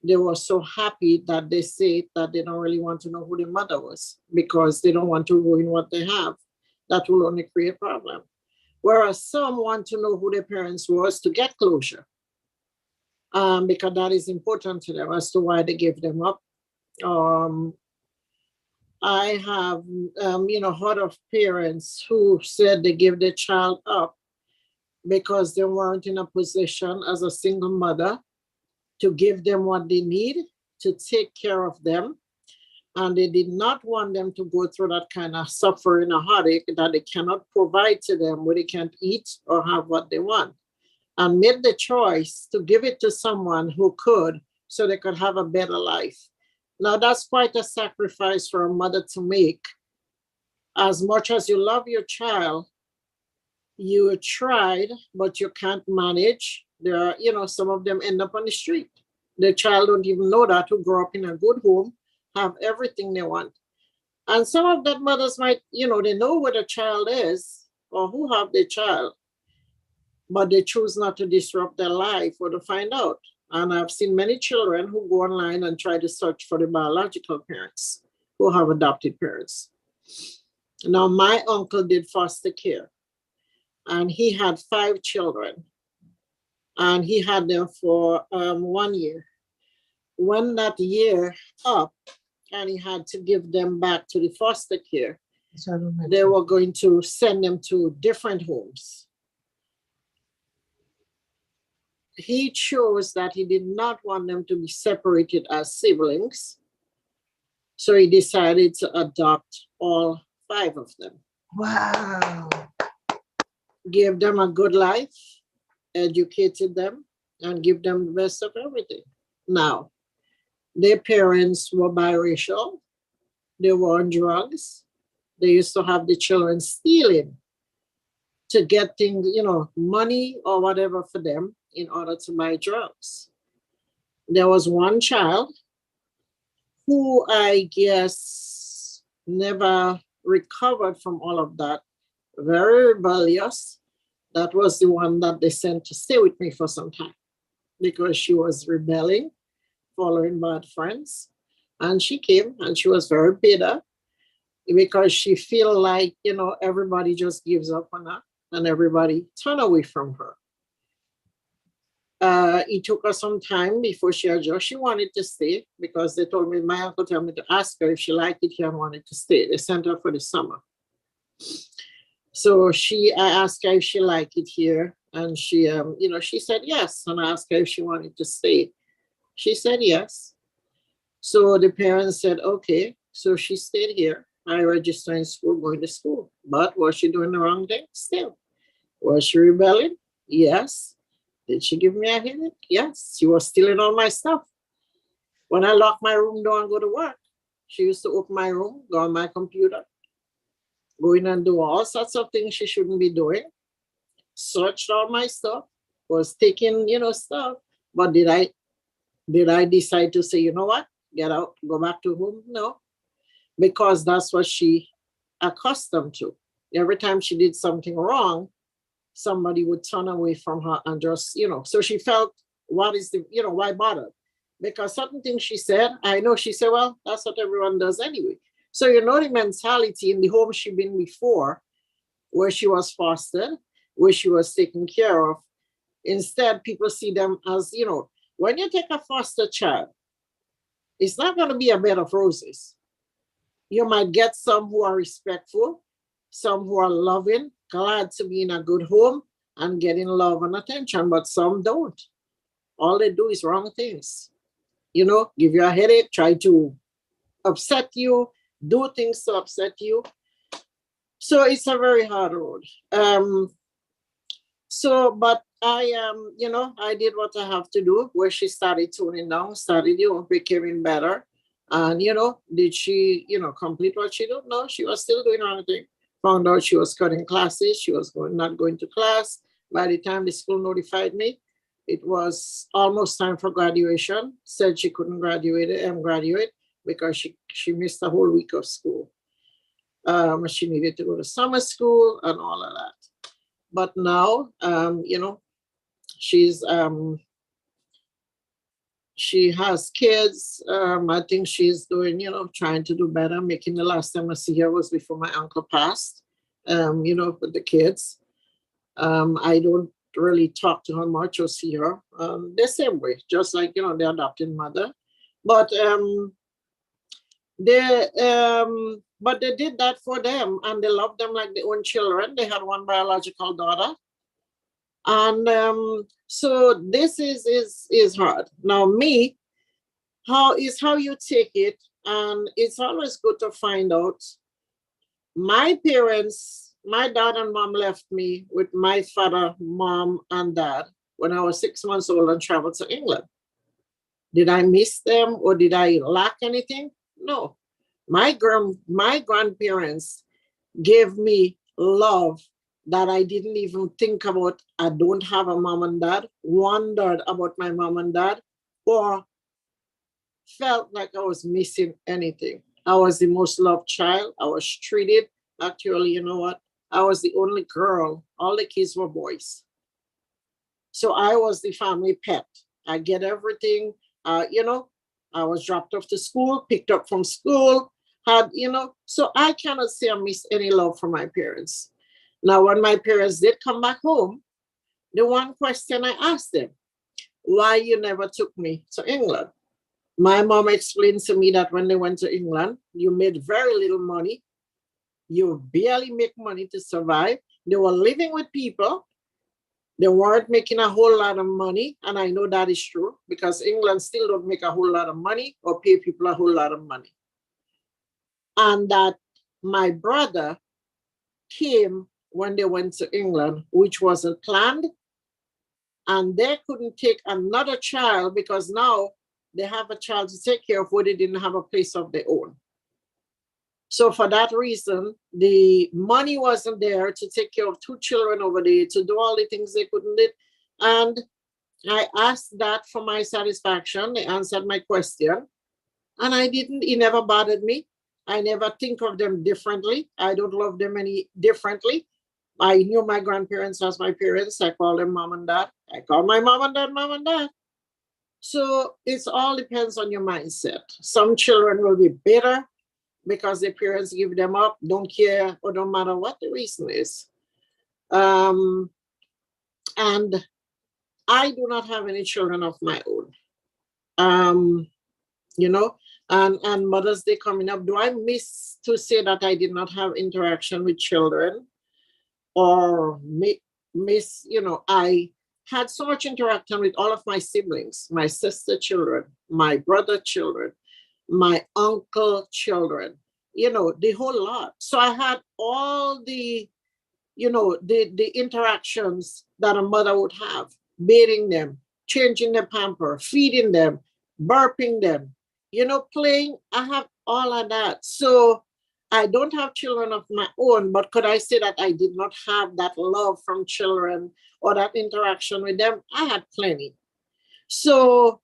They were so happy that they say that they don't really want to know who their mother was because they don't want to ruin what they have. That will only create problem. Whereas some want to know who their parents was to get closure, because that is important to them as to why they gave them up. I have, heard of parents who said they gave their child up because they weren't in a position as a single mother to give them what they need, to take care of them. And they did not want them to go through that kind of suffering or heartache that they cannot provide to them where they can't eat or have what they want. And made the choice to give it to someone who could so they could have a better life. Now, that's quite a sacrifice for a mother to make. As much as you love your child, you tried, but you can't manage. There are, some of them end up on the street. The child don't even know that, who grow up in a good home, have everything they want. And some of that mothers might, they know where the child is or who have their child, but they choose not to disrupt their life or to find out. And I've seen many children who go online and try to search for the biological parents who have adopted parents. Now, my uncle did foster care, and he had 5 children, and he had them for 1 year. When that year up, and he had to give them back to the foster care, they were going to send them to different homes. He chose that he did not want them to be separated as siblings. So he decided to adopt all 5 of them. Wow. Gave them a good life, educated them, and give them the best of everything. Now, their parents were biracial. They were on drugs. They used to have the children stealing to get things, money or whatever for them in order to buy drugs. There was one child who I guess never recovered from all of that, very rebellious. That was the one that they sent to stay with me for some time because she was rebelling, following bad friends. And she came and she was very bitter because she feel like, everybody just gives up on her and everybody turn away from her. It took her some time before she adjusted. She wanted to stay because they told me, my uncle told me to ask her if she liked it here and wanted to stay. They sent her for the summer. So I asked her if she liked it here, and she, she said yes. And I asked her if she wanted to stay. She said yes. So the parents said, okay. So she stayed here. I registered in school, going to school. But was she doing the wrong thing? Still. Was she rebelling? Yes. Did she give me a headache? Yes. She was stealing all my stuff. When I lock my room door and go to work, she used to open my room, go on my computer, go in and do all sorts of things she shouldn't be doing. Searched all my stuff, was taking, stuff. But did I decide to say, you know what? Get out, go back to home? No. Because that's what she accustomed to. Every time she did something wrong, somebody would turn away from her and just, so she felt, what is the, why bother? Because certain things she said, I know she said, well, that's what everyone does anyway. So the mentality in the home she'd been before, where she was fostered, where she was taken care of. Instead, people see them as, when you take a foster child, it's not going to be a bed of roses. You might get some who are respectful, some who are loving, glad to be in a good home and getting love and attention, but some don't. All they do is wrong things. Give you a headache, try to upset you, do things to upset you. So it's a very hard road. But I did what I have to do, where she started tuning down, becoming better. And, did she, complete what she did? No, she was still doing other things. Found out she was cutting classes. She was not going to class. By the time the school notified me, it was almost time for graduation. Said she couldn't graduate because she missed a whole week of school. She needed to go to summer school and all of that. But now, she has kids. I think she's doing, trying to do better. Making the last time I see her was before my uncle passed, with the kids. I don't really talk to her much or see her the same way, just like, the adopted mother. But they did that for them, and they loved them like their own children. They had one biological daughter. And so this is hard. Now me, how you take it, and it's always good to find out. My parents, my dad and mom left me with my father, mom, and dad when I was 6 months old and traveled to England. Did I miss them or did I lack anything? No. My grandparents gave me love that I didn't even think about. I don't have a mom and dad, wondered about my mom and dad, or felt like I was missing anything. I was the most loved child. I was treated. Actually, you know what? I was the only girl. All the kids were boys. So I was the family pet. I get everything. I was dropped off to school, picked up from school, so I cannot say I missed any love from my parents. Now, when my parents did come back home, the one question I asked them, why you never took me to England? My mom explained to me that when they went to England, you made very little money. You barely make money to survive. They were living with people. They weren't making a whole lot of money. And I know that is true because England still don't make a whole lot of money or pay people a whole lot of money. And that my brother came when they went to England, which wasn't planned. And they couldn't take another child because now they have a child to take care of where they didn't have a place of their own. So for that reason, the money wasn't there to take care of 2 children over there, to do all the things they couldn't do. And I asked that for my satisfaction. They answered my question. And it never bothered me. I never think of them differently. I don't love them any differently. I knew my grandparents as my parents. I call them mom and dad. I call my mom and dad. So it all depends on your mindset. Some children will be bitter because their parents give them up, don't care, or don't matter what the reason is. And I do not have any children of my own. You know, and Mother's Day coming up. Do I miss to say that I did not have interaction with children, or miss, you know, I had so much interaction with all of my siblings, my sister children, my brother children, my uncle children, you know, the whole lot. So I had all the, you know, the interactions that a mother would have, bathing them, changing the pamper, feeding them, burping them, you know, playing. I have all of that. So I don't have children of my own, but could I say that I did not have that love from children or that interaction with them? I had plenty. So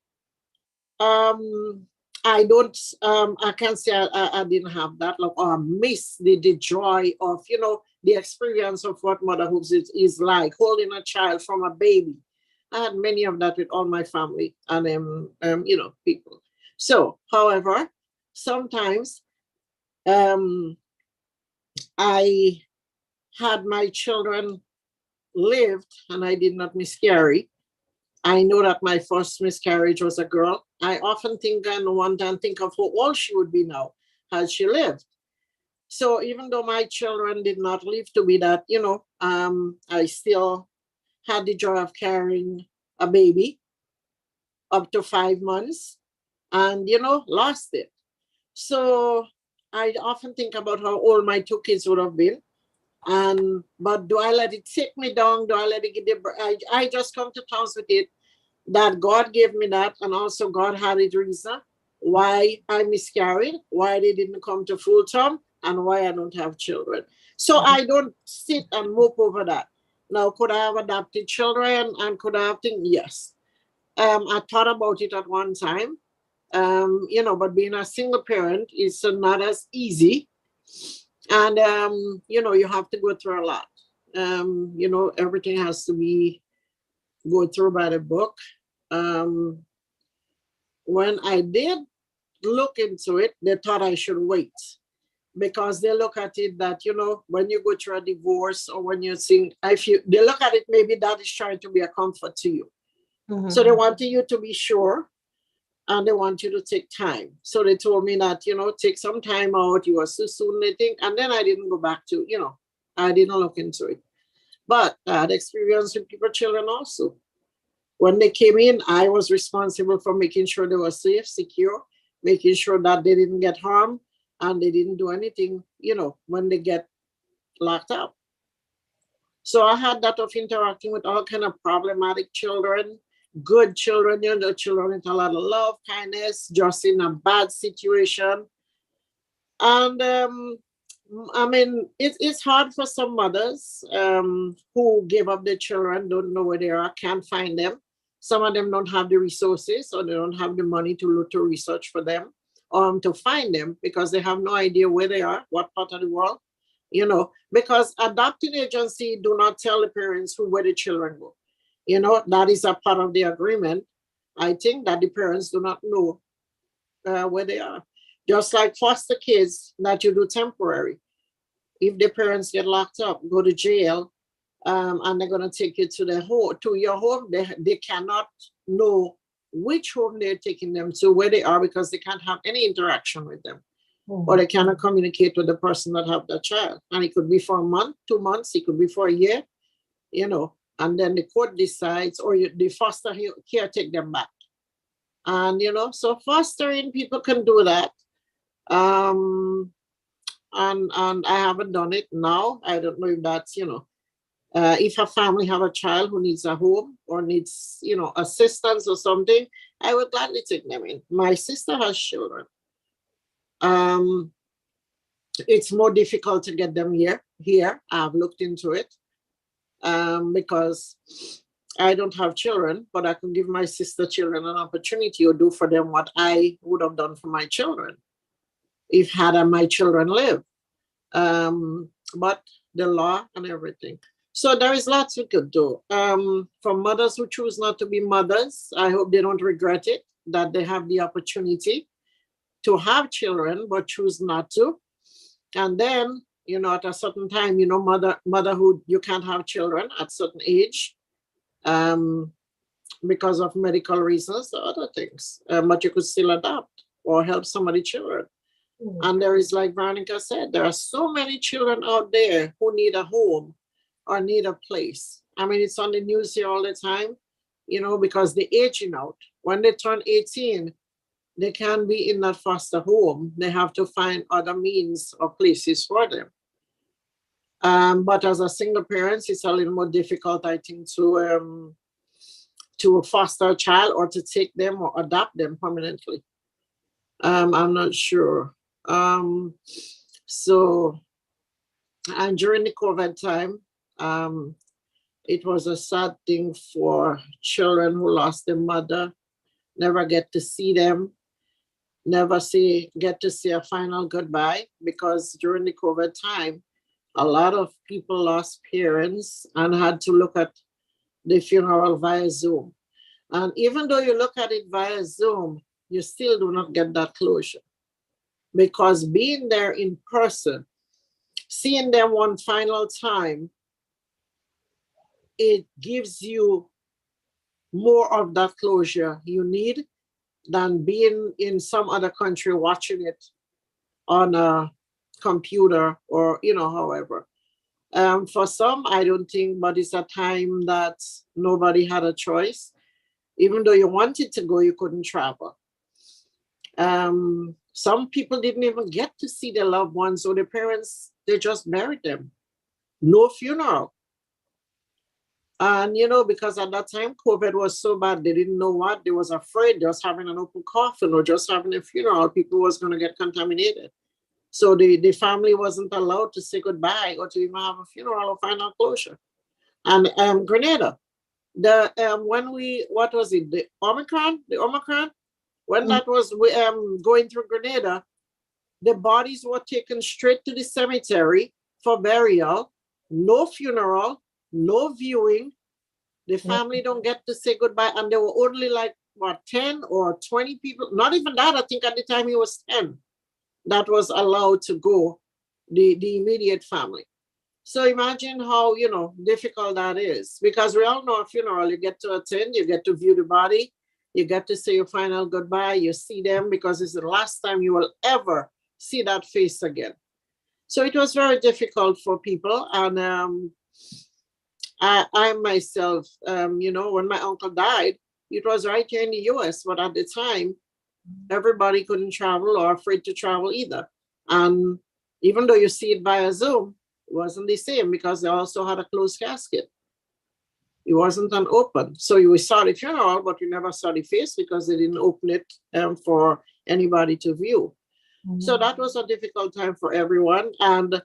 I don't, I can't say I didn't have that love or miss the joy of, you know, the experience of what motherhood is like, holding a child from a baby. I had many of that with all my family and, you know, people. So, however, sometimes I had my children lived and I did not miscarry. I know that my first miscarriage was a girl. I often think and wonder and think of how old she would be now had she lived. So even though my children did not live to be that, you know, I still had the joy of carrying a baby up to 5 months and, you know, lost it. So I often think about how old my two kids would have been. And but do I let it take me down? Do I let it get the I just come to terms with it that God gave me that, and also God had a reason why I miscarried, why they didn't come to full term, and why I don't have children. So I don't sit and mope over that. Now, could I have adopted children and could I have things? Yes. I thought about it at one time, you know, but being a single parent is not as easy. And, you know, you have to go through a lot. You know, everything has to be go through by the book. When I did look into it, they thought I should wait because they look at it that, you know, when you go through a divorce or when you're seeing, if you, they look at it, maybe that is trying to be a comfort to you. Mhm. So they want you to be sure and they want you to take time. So they told me that, you know, take some time out. You are so soon, they think. And then I didn't go back to, you know, I didn't look into it. But I had experience with people, children also. When they came in, I was responsible for making sure they were safe, secure, making sure that they didn't get harmed and they didn't do anything, you know, when they get locked up. So I had that of interacting with all kind of problematic children, good children, you know, children with a lot of love, kindness, just in a bad situation. And I mean, it's hard for some mothers who gave up their children, don't know where they are, can't find them. Some of them don't have the resources or they don't have the money to look to research for them or to find them because they have no idea where they are, what part of the world, you know, because adopting agency do not tell the parents where the children go. You know, that is a part of the agreement. I think that the parents do not know where they are. Just like foster kids that you do temporary. If the parents get locked up, go to jail, and they're going to take you to their home, to your home, they cannot know which home they're taking them to, where they are, because they can't have any interaction with them. Or they cannot communicate with the person that have the child. And it could be for a month, 2 months, it could be for a year, you know, and then the court decides, or the foster care take them back. And, you know, so fostering, people can do that. And I haven't done it now. I don't know if that's, you know, if a family have a child who needs a home or needs, you know, assistance or something, I would gladly take them in. My sister has children. It's more difficult to get them here. I've looked into it because I don't have children, but I can give my sister children an opportunity or do for them what I would have done for my children if had my children lived. But the law and everything. So there is lots we could do. For mothers who choose not to be mothers, I hope they don't regret it, that they have the opportunity to have children, but choose not to. And then, you know, at a certain time, you know, motherhood, you can't have children at certain age. because of medical reasons or other things. But you could still adopt or help somebody children. And there is, like Veronica said, there are so many children out there who need a home or need a place. I mean, it's on the news here all the time, you know, because they're aging out. When they turn 18, they can't be in that foster home. They have to find other means or places for them. But as a single parent, it's a little more difficult, I think, to foster a child or to take them or adopt them permanently. I'm not sure. So, and during the COVID time, it was a sad thing for children who lost their mother, never get to see them, never get to see a final goodbye, because during the COVID time, a lot of people lost parents and had to look at the funeral via Zoom. And even though you look at it via Zoom, you still do not get that closure, because being there in person, seeing them one final time, it gives you more of that closure you need than being in some other country watching it on a computer or, you know, however. For some, I don't think, but it's a time that nobody had a choice. Even though you wanted to go, you couldn't travel. Some people didn't even get to see their loved ones, or their parents, they just buried them. No funeral. And, you know, because at that time, COVID was so bad, they didn't know what. They was afraid just having an open coffin or just having a funeral, people was going to get contaminated. So the family wasn't allowed to say goodbye or to even have a funeral or final closure. And Grenada, what was it, the Omicron, when that was going through Grenada, the bodies were taken straight to the cemetery for burial, no funeral, no viewing. The family don't get to say goodbye. And there were only like, what, 10 or 20 people? Not even that. I think at the time it was 10 that was allowed to go, the immediate family. So imagine how, you know, difficult that is. Because we all know a funeral, you get to attend, you get to view the body, you get to say your final goodbye, you see them because it's the last time you will ever see that face again. So it was very difficult for people. And I myself, you know, when my uncle died, it was right here in the US, but at the time, everybody couldn't travel or afraid to travel either. And even though you see it via Zoom, it wasn't the same because they also had a closed casket. It wasn't an open. So you saw the funeral, but you never saw the face because they didn't open it for anybody to view. Mm-hmm. So that was a difficult time for everyone. And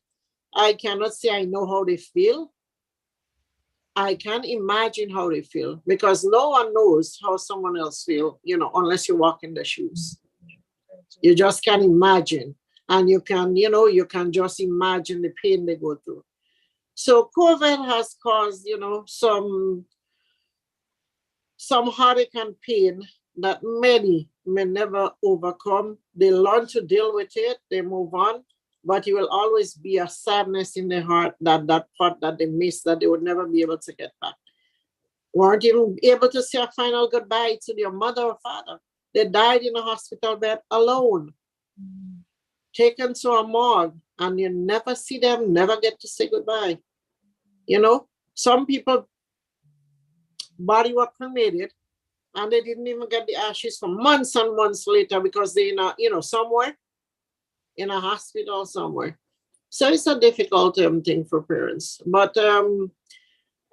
I cannot say I know how they feel. I can imagine how they feel because no one knows how someone else feels, you know, unless you walk in their shoes. You just can imagine. And you can, you know, you can just imagine the pain they go through. So COVID has caused, you know, some heartache and pain that many may never overcome. They learn to deal with it, they move on. But it will always be a sadness in their heart that part that they missed, that they would never be able to get back. Weren't even able to say a final goodbye to their mother or father. They died in a hospital bed alone, taken to a morgue, and you never see them, never get to say goodbye. You know, some people body were cremated and they didn't even get the ashes for months and months later because they're in a, you know, somewhere in a hospital somewhere. So it's a difficult thing for parents. But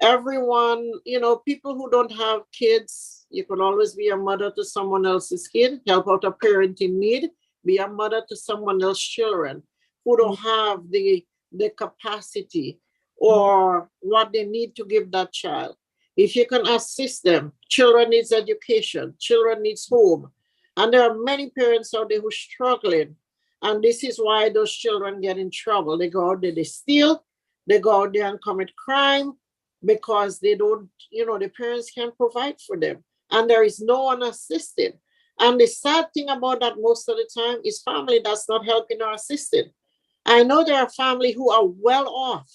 everyone, you know, people who don't have kids, you can always be a mother to someone else's kid, help out a parent in need, be a mother to someone else's children who don't have the capacity or what they need to give that child. If you can assist them, children needs education, children needs home. And there are many parents out there who are struggling. And this is why those children get in trouble. They go out there, they steal, they go out there and commit crime because they don't, you know, the parents can't provide for them. And there is no one assisting. And the sad thing about that most of the time is family that's not helping or assisting. I know there are families who are well off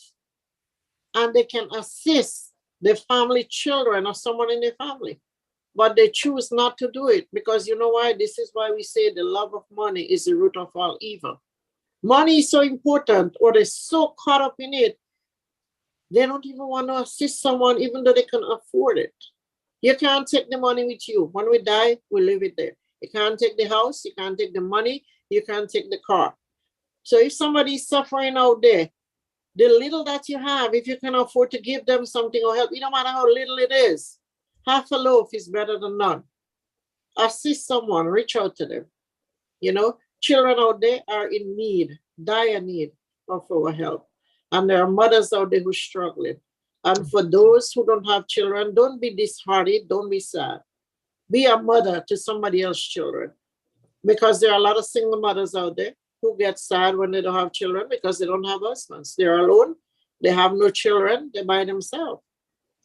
and they can assist the family children or someone in their family. but they choose not to do it because you know why? This is why we say the love of money is the root of all evil. Money is so important, or they're so caught up in it, they don't even want to assist someone, even though they can afford it. You can't take the money with you. When we die, we leave it there. You can't take the house, you can't take the money, you can't take the car. So if somebody's suffering out there, the little that you have, if you can afford to give them something or help, it no matter how little it is, half a loaf is better than none. Assist someone, reach out to them. You know, children out there are in need, dire need of our help. And there are mothers out there who are struggling. And for those who don't have children, don't be disheartened, don't be sad. Be a mother to somebody else's children. Because there are a lot of single mothers out there who get sad when they don't have children because they don't have husbands. They're alone, they have no children, they're by themselves.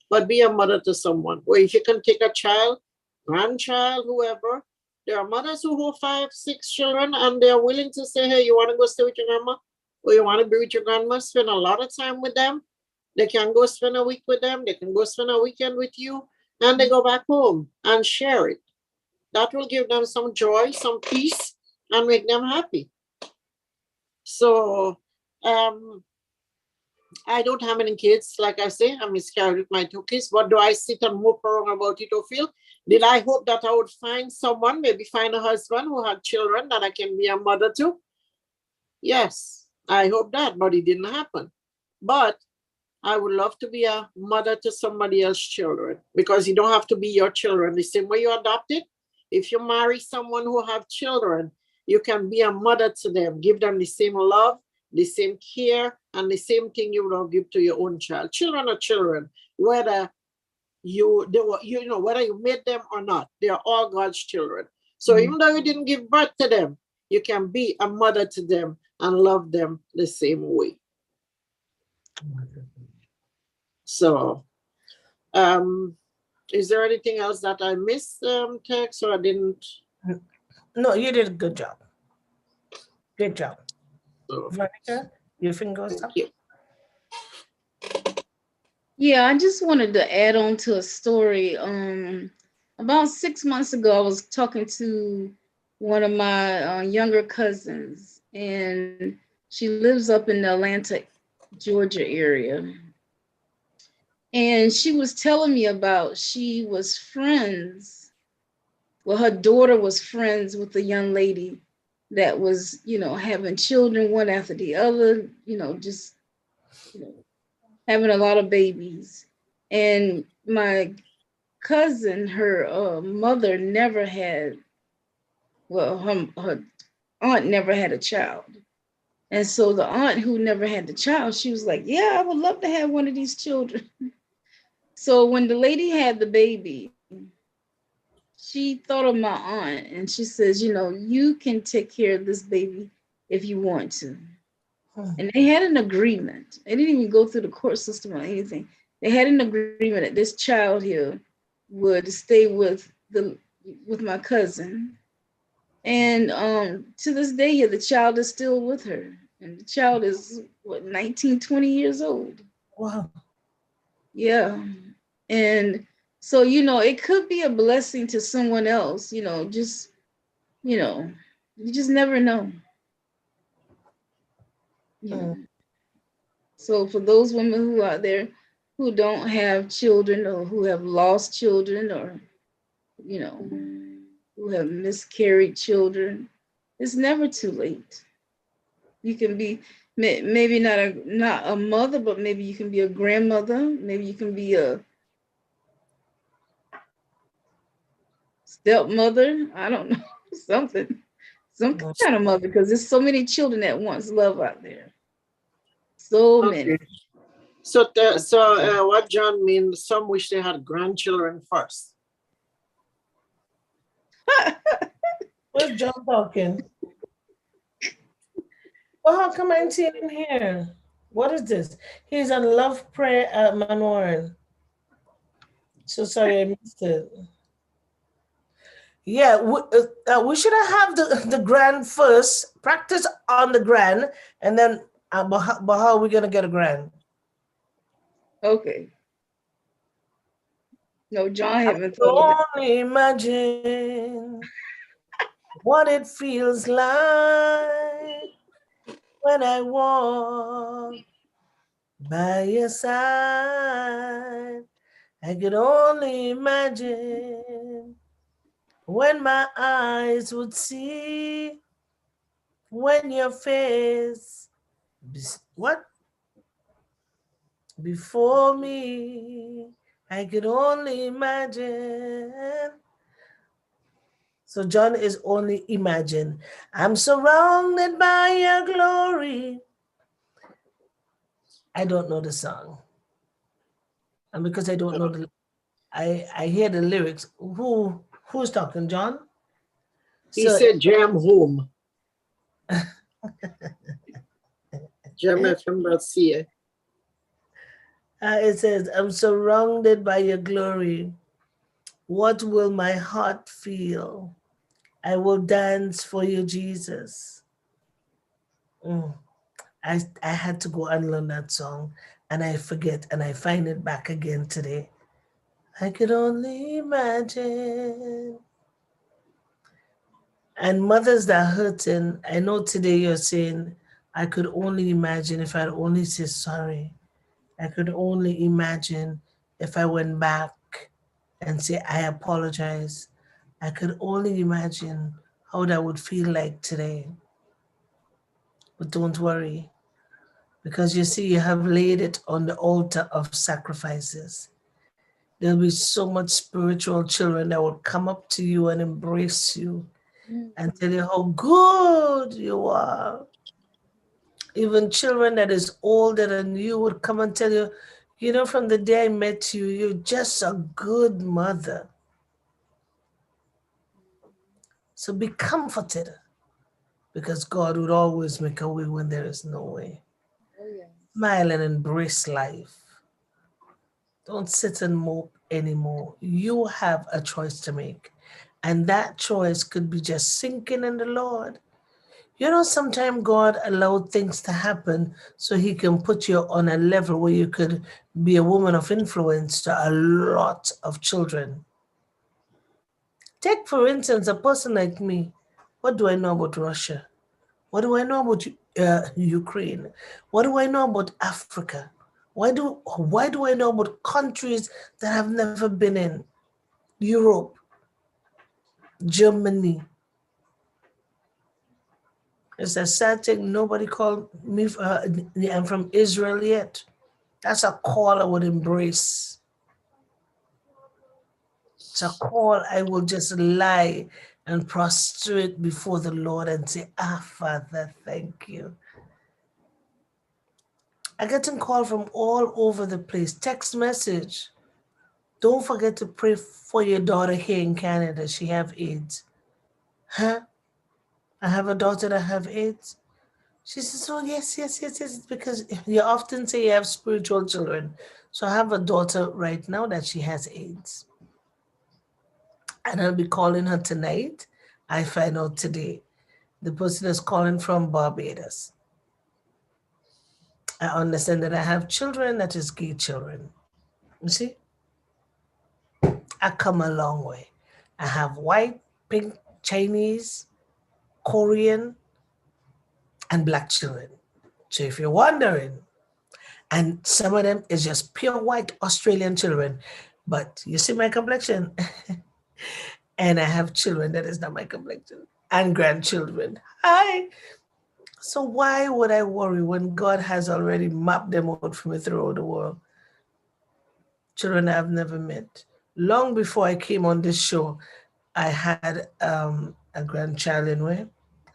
But be a mother to someone. Or if you can take a child, grandchild, whoever, there are mothers who hold 5, 6 children and they're willing to say, hey, you want to go stay with your grandma? Or you want to be with your grandma, spend a lot of time with them. They can go spend a week with them. They can go spend a weekend with you. And they go back home and share it. That will give them some joy, some peace, and make them happy. So I don't have any kids. Like I say, I'm miscarried with my 2 kids. But do I sit and mope around about it or feel? Did I hope that I would find someone, maybe find a husband who had children that I can be a mother to? Yes, I hope that, but it didn't happen. But I would love to be a mother to somebody else's children because you don't have to be your children the same way you adopted. If you marry someone who have children, you can be a mother to them, give them the same love, the same care, and the same thing you would give to your own child. Children are children, whether whether you made them or not, they are all God's children. So even though you didn't give birth to them, you can be a mother to them and love them the same way. So, is there anything else that I missed, Tex, or I didn't? No, you did a good job. Good job. So, Veronica, your fingers up? thank you. Yeah, I just wanted to add on to a story. About 6 months ago, I was talking to one of my younger cousins, and she lives up in the Atlanta, Georgia area. And she was telling me about she was friends. Well, her daughter was friends with a young lady that was, having children one after the other, just having a lot of babies. And my cousin, her mother never had, well, her aunt never had a child. And so the aunt who never had the child, she was like, yeah, I would love to have one of these children. So when the lady had the baby, she thought of my aunt and she says, you can take care of this baby if you want to. And they had an agreement. They didn't even go through the court system or anything. They had an agreement that this child here would stay with my cousin. And to this day here, the child is still with her. And the child is 19, 20 years old. Wow. Yeah. And so, it could be a blessing to someone else, you just never know. So for those women who are there who don't have children or who have lost children or, who have miscarried children, it's never too late. You can be maybe not a mother, but maybe you can be a grandmother. Maybe you can be a stepmother. I don't know, some kind of mother, because there's so many children that wants love out there. So many. So, what John means, some wish they had grandchildren first. Where's John talking? Well, how come I ain't seen him here? What is this? He's on Love Prayer at Manwaran. So sorry I missed it. Yeah, we should have the grand first, practice on the grand, and then but how are we going to get a grand? Okay. No, John I haven't can told me that. only imagine what it feels like when I walk by your side. I can only imagine when my eyes would see when your face what before me. I could only imagine. So John is only imagine. I'm surrounded by your glory. I don't know the song. And because I don't know I hear the lyrics. Who's talking, John? He So said jam home. Gemfm.ca. it says, I'm surrounded by your glory. What will my heart feel? I will dance for you, Jesus. Mm. I had to go and learn that song and I forget and I find it back again today. I could only imagine. And mothers that are hurting, I know today you're saying, I could only imagine if I'd only say sorry. I could only imagine if I went back and say, I apologize. I could only imagine how that would feel like today. But don't worry, because you see, you have laid it on the altar of sacrifices. There'll be so much spiritual children that will come up to you and embrace you and tell you how good you are. Even children that is older than you would come and tell you, you know, from the day I met you, you're just a good mother. So be comforted because God would always make a way when there is no way. Oh, yeah. Smile and embrace life. Don't sit and mope anymore. You have a choice to make. And that choice could be just sinking in the Lord. You know, sometimes God allowed things to happen so he can put you on a level where you could be a woman of influence to a lot of children. Take, for instance, a person like me. What do I know about Russia? What do I know about Ukraine? What do I know about Africa? Why do I know about countries that I've never been in? Europe, Germany. It's a sad thing. Nobody called me. I'm from Israel yet. That's a call I would embrace. It's a call I will just lie and prostrate before the Lord and say, Father, thank you. I get a call from all over the place. Text message. Don't forget to pray for your daughter here in Canada. She have AIDS. Huh? I have a daughter that have AIDS. She says, oh, yes, yes, yes, yes. Because you often say you have spiritual children. So I have a daughter right now that she has AIDS. And I'll be calling her tonight. I find out today. The person is calling from Barbados. I understand that I have children that is gay children. You see? I come a long way. I have white, pink, Chinese, Korean, and black children. So if you're wondering, and some of them is just pure white Australian children, but you see my complexion, and I have children that is not my complexion, and grandchildren. Hi. So why would I worry when God has already mapped them out for me throughout the world? Children I've never met. Long before I came on this show, I had a grandchild in where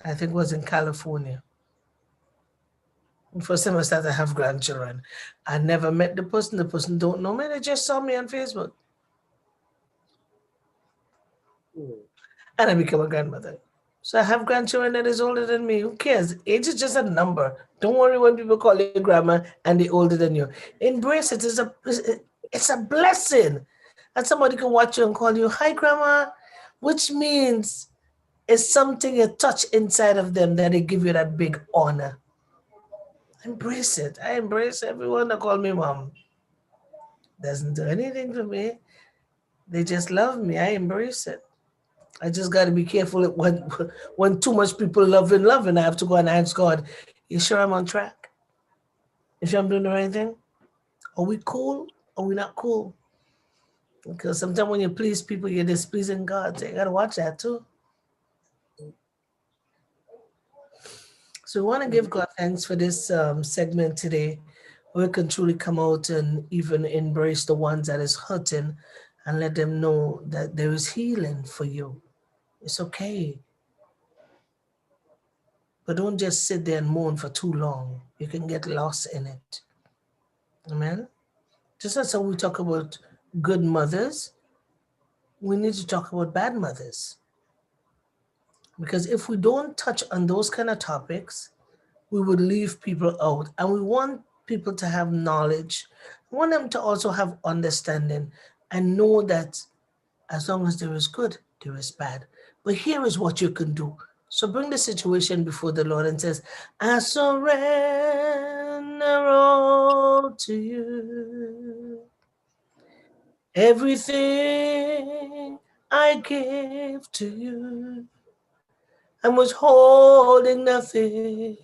I think it was in California. First time I started, I have grandchildren. I never met the person. The person don't know me. They just saw me on Facebook. And I became a grandmother. So I have grandchildren that is older than me. Who cares? Age is just a number. Don't worry when people call you grandma and they're older than you. Embrace it. It's a blessing. And somebody can watch you and call you, hi, grandma, which means it's something you touch inside of them that they give you that big honor. Embrace it. I embrace everyone that call me mom. Doesn't do anything for me. They just love me. I embrace it. I just got to be careful when too much people loving. I have to go and ask God, you sure I'm on track? You sure I'm doing the right thing? Are we cool? Are we not cool? Because sometimes when you please people, you're displeasing God. So you got to watch that too. So we want to give God thanks for this segment today. We can truly come out and even embrace the ones that is hurting and let them know that there is healing for you. It's okay. But don't just sit there and mourn for too long. You can get lost in it. Amen. Just as how we talk about good mothers, we need to talk about bad mothers. Because if we don't touch on those kind of topics, we would leave people out. And we want people to have knowledge. We want them to also have understanding and know that as long as there is good, there is bad. But here is what you can do. So bring the situation before the Lord and says, I surrender all to you. Everything I give to you. I was holding nothing,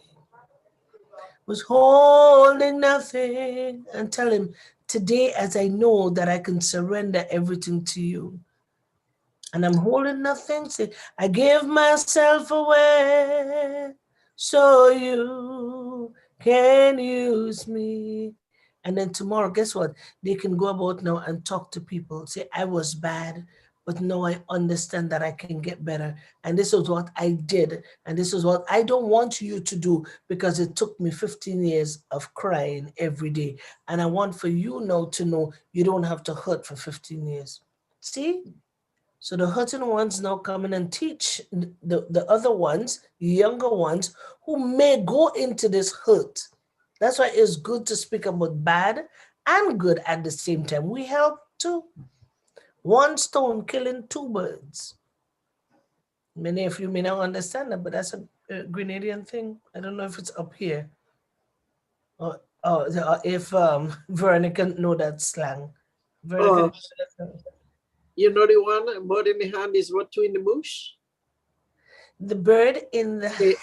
was holding nothing. And tell him, today as I know that I can surrender everything to you, and I'm holding nothing. Say, I give myself away so you can use me. And then tomorrow, guess what? They can go about now and talk to people. Say, I was bad, but now I understand that I can get better. And this is what I did. And this is what I don't want you to do because it took me 15 years of crying every day. And I want for you now to know you don't have to hurt for 15 years. See? So the hurting ones now come in and teach the other ones, younger ones, who may go into this hurt. That's why it's good to speak about bad and good at the same time. We help too. One stone killing two birds. Many of you may not understand that, but that's a Grenadian thing. I don't know if it's up here. Or if Veronica know that slang. Veronica, You know the one, bird in the hand is what two in the bush? the bird in the hand.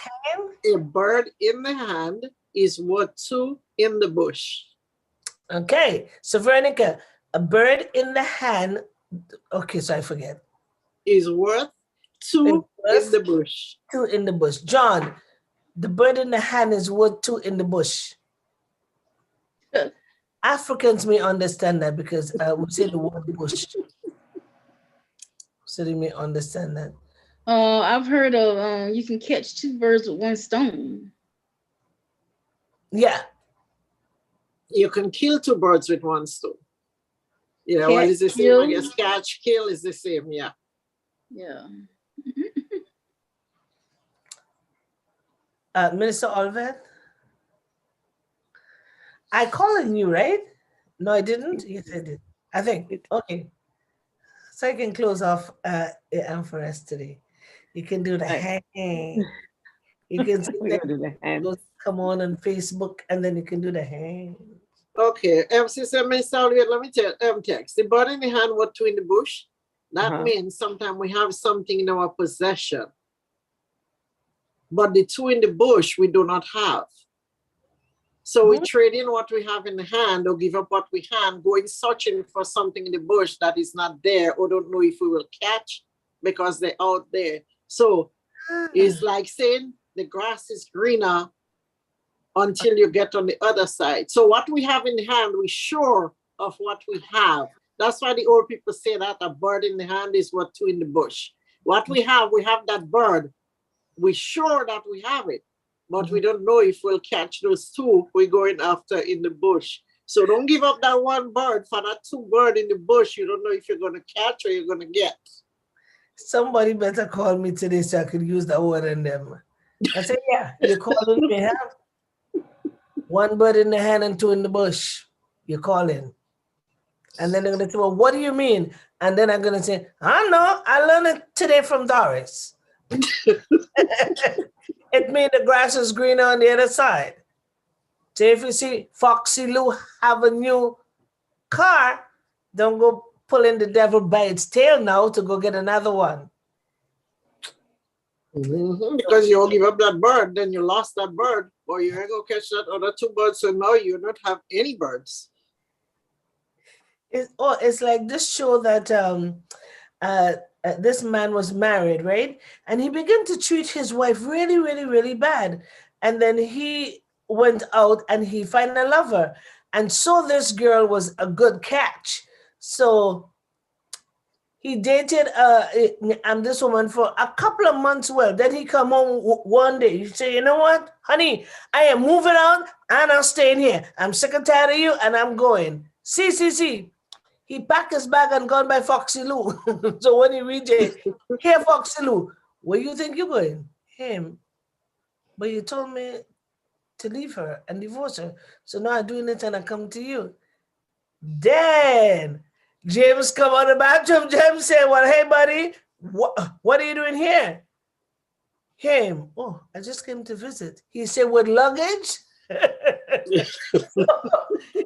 A bird in the hand is what two in the bush. Okay, so Veronica, a bird in the hand. Okay, so I forget. Is worth two in the bush. Two in the bush. John, the bird in the hand is worth two in the bush. Africans may understand that because we say the word bush. So they may understand that. I've heard of you can catch two birds with one stone. Yeah. You can kill two birds with one stone. Yeah, Catch, well, it's the kill. same. I guess catch, kill is the same. Yeah. Yeah. Minister Olivet, I called on you, right? No, I didn't. Yes, I did. I think. Okay. So I can close off for us today. You can do the hang. You can come on Facebook and then you can do the hang. Okay. Sister Minister Olivet, let me tell text. The bird in the hand, what two in the bush? That means sometimes we have something in our possession. But the two in the bush we do not have. So we trade in what we have in the hand or give up what we have, going searching for something in the bush that is not there or don't know if we will catch because they're out there. So it's like saying the grass is greener until you get on the other side. So what we have in the hand, we're sure of what we have. That's why the old people say that a bird in the hand is what two in the bush. What we have that bird. We're sure that we have it, but we don't know if we'll catch those two we're going after in the bush. So don't give up that one bird for that two bird in the bush. You don't know if you're going to catch or you're going to get. Somebody better call me today so I could use that word in them. I said, yeah, you're calling me. Have one bird in the hand and two in the bush. You're calling. And then they're going to say, well, what do you mean? And then I'm going to say, I know. I learned it today from Doris. It means the grass is greener on the other side. So if you see Foxy Lou have a new car, don't go pulling the devil by its tail now to go get another one. Because you all give up that bird, then you lost that bird, or you ain't gonna catch that other two birds, so now you don't have any birds. It's like this show that this man was married, right? And he began to treat his wife really, really, really bad. And then he went out and he found a lover. And so this girl was a good catch. So he dated this woman for a couple of months. Well, then he come home one day. He say, you know what, honey, I am moving out and I'm staying here. I'm sick and tired of you and I'm going. See. He packed his bag and gone by Foxy Lou. So when he reached it, here, Foxy Lou, where you think you're going? Him. But you told me to leave her and divorce her. So now I'm doing it and I come to you. Then James come out of the bathroom. James said, well, hey, buddy, what are you doing here? Him. Oh, I just came to visit. He said, with luggage?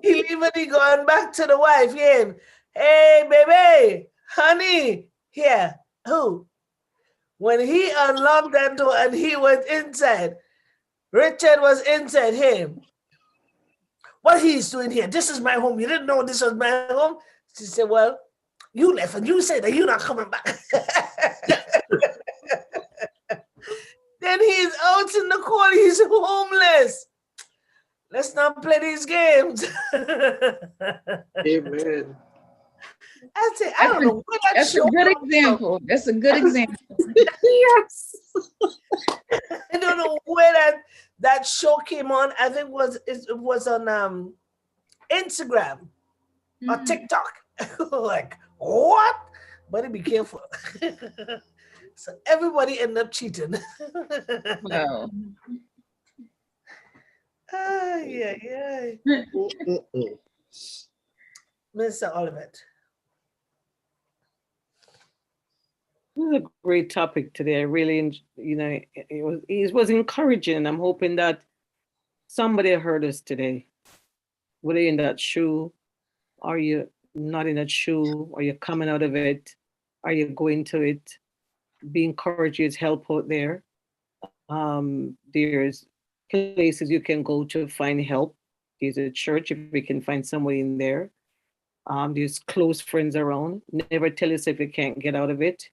He even going back to the wife. Him. Hey, baby, honey, here. Who? When he unlocked that door and he went inside, Richard was inside him. What he's doing here? This is my home. You didn't know this was my home? She said, well, you left and you said that you're not coming back. Then he's out in the cold. He's homeless. Let's not play these games. Amen. That's it. I don't know where that That's a good example. That's a good example. Yes. I don't know where that show came on. I think it was on Instagram or TikTok. Like, what? But be careful. So everybody ended up cheating. Wow. Yeah. Mr. Olivet. This is a great topic today. I really, it was encouraging. I'm hoping that somebody heard us today. Whether you're in that shoe, are you not in that shoe? Are you coming out of it? Are you going to it? Be encouraged. There's help out there. There's places you can go to find help. There's a church if we can find somebody in there. There's close friends around. Never tell yourself you can't get out of it.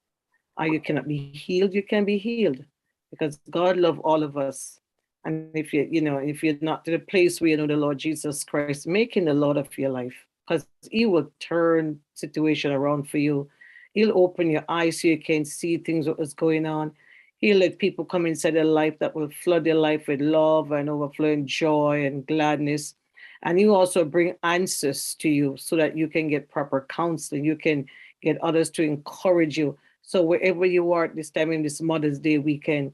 You cannot be healed. You can be healed because God loves all of us. And if if you're not to the place where you know the Lord Jesus Christ, make him the Lord of your life, because he will turn situation around for you. He'll open your eyes so you can see things what is going on. He'll let people come inside their life that will flood their life with love and overflowing joy and gladness. And he also bring answers to you so that you can get proper counseling. You can get others to encourage you. So wherever you are at this time in this Mother's Day weekend,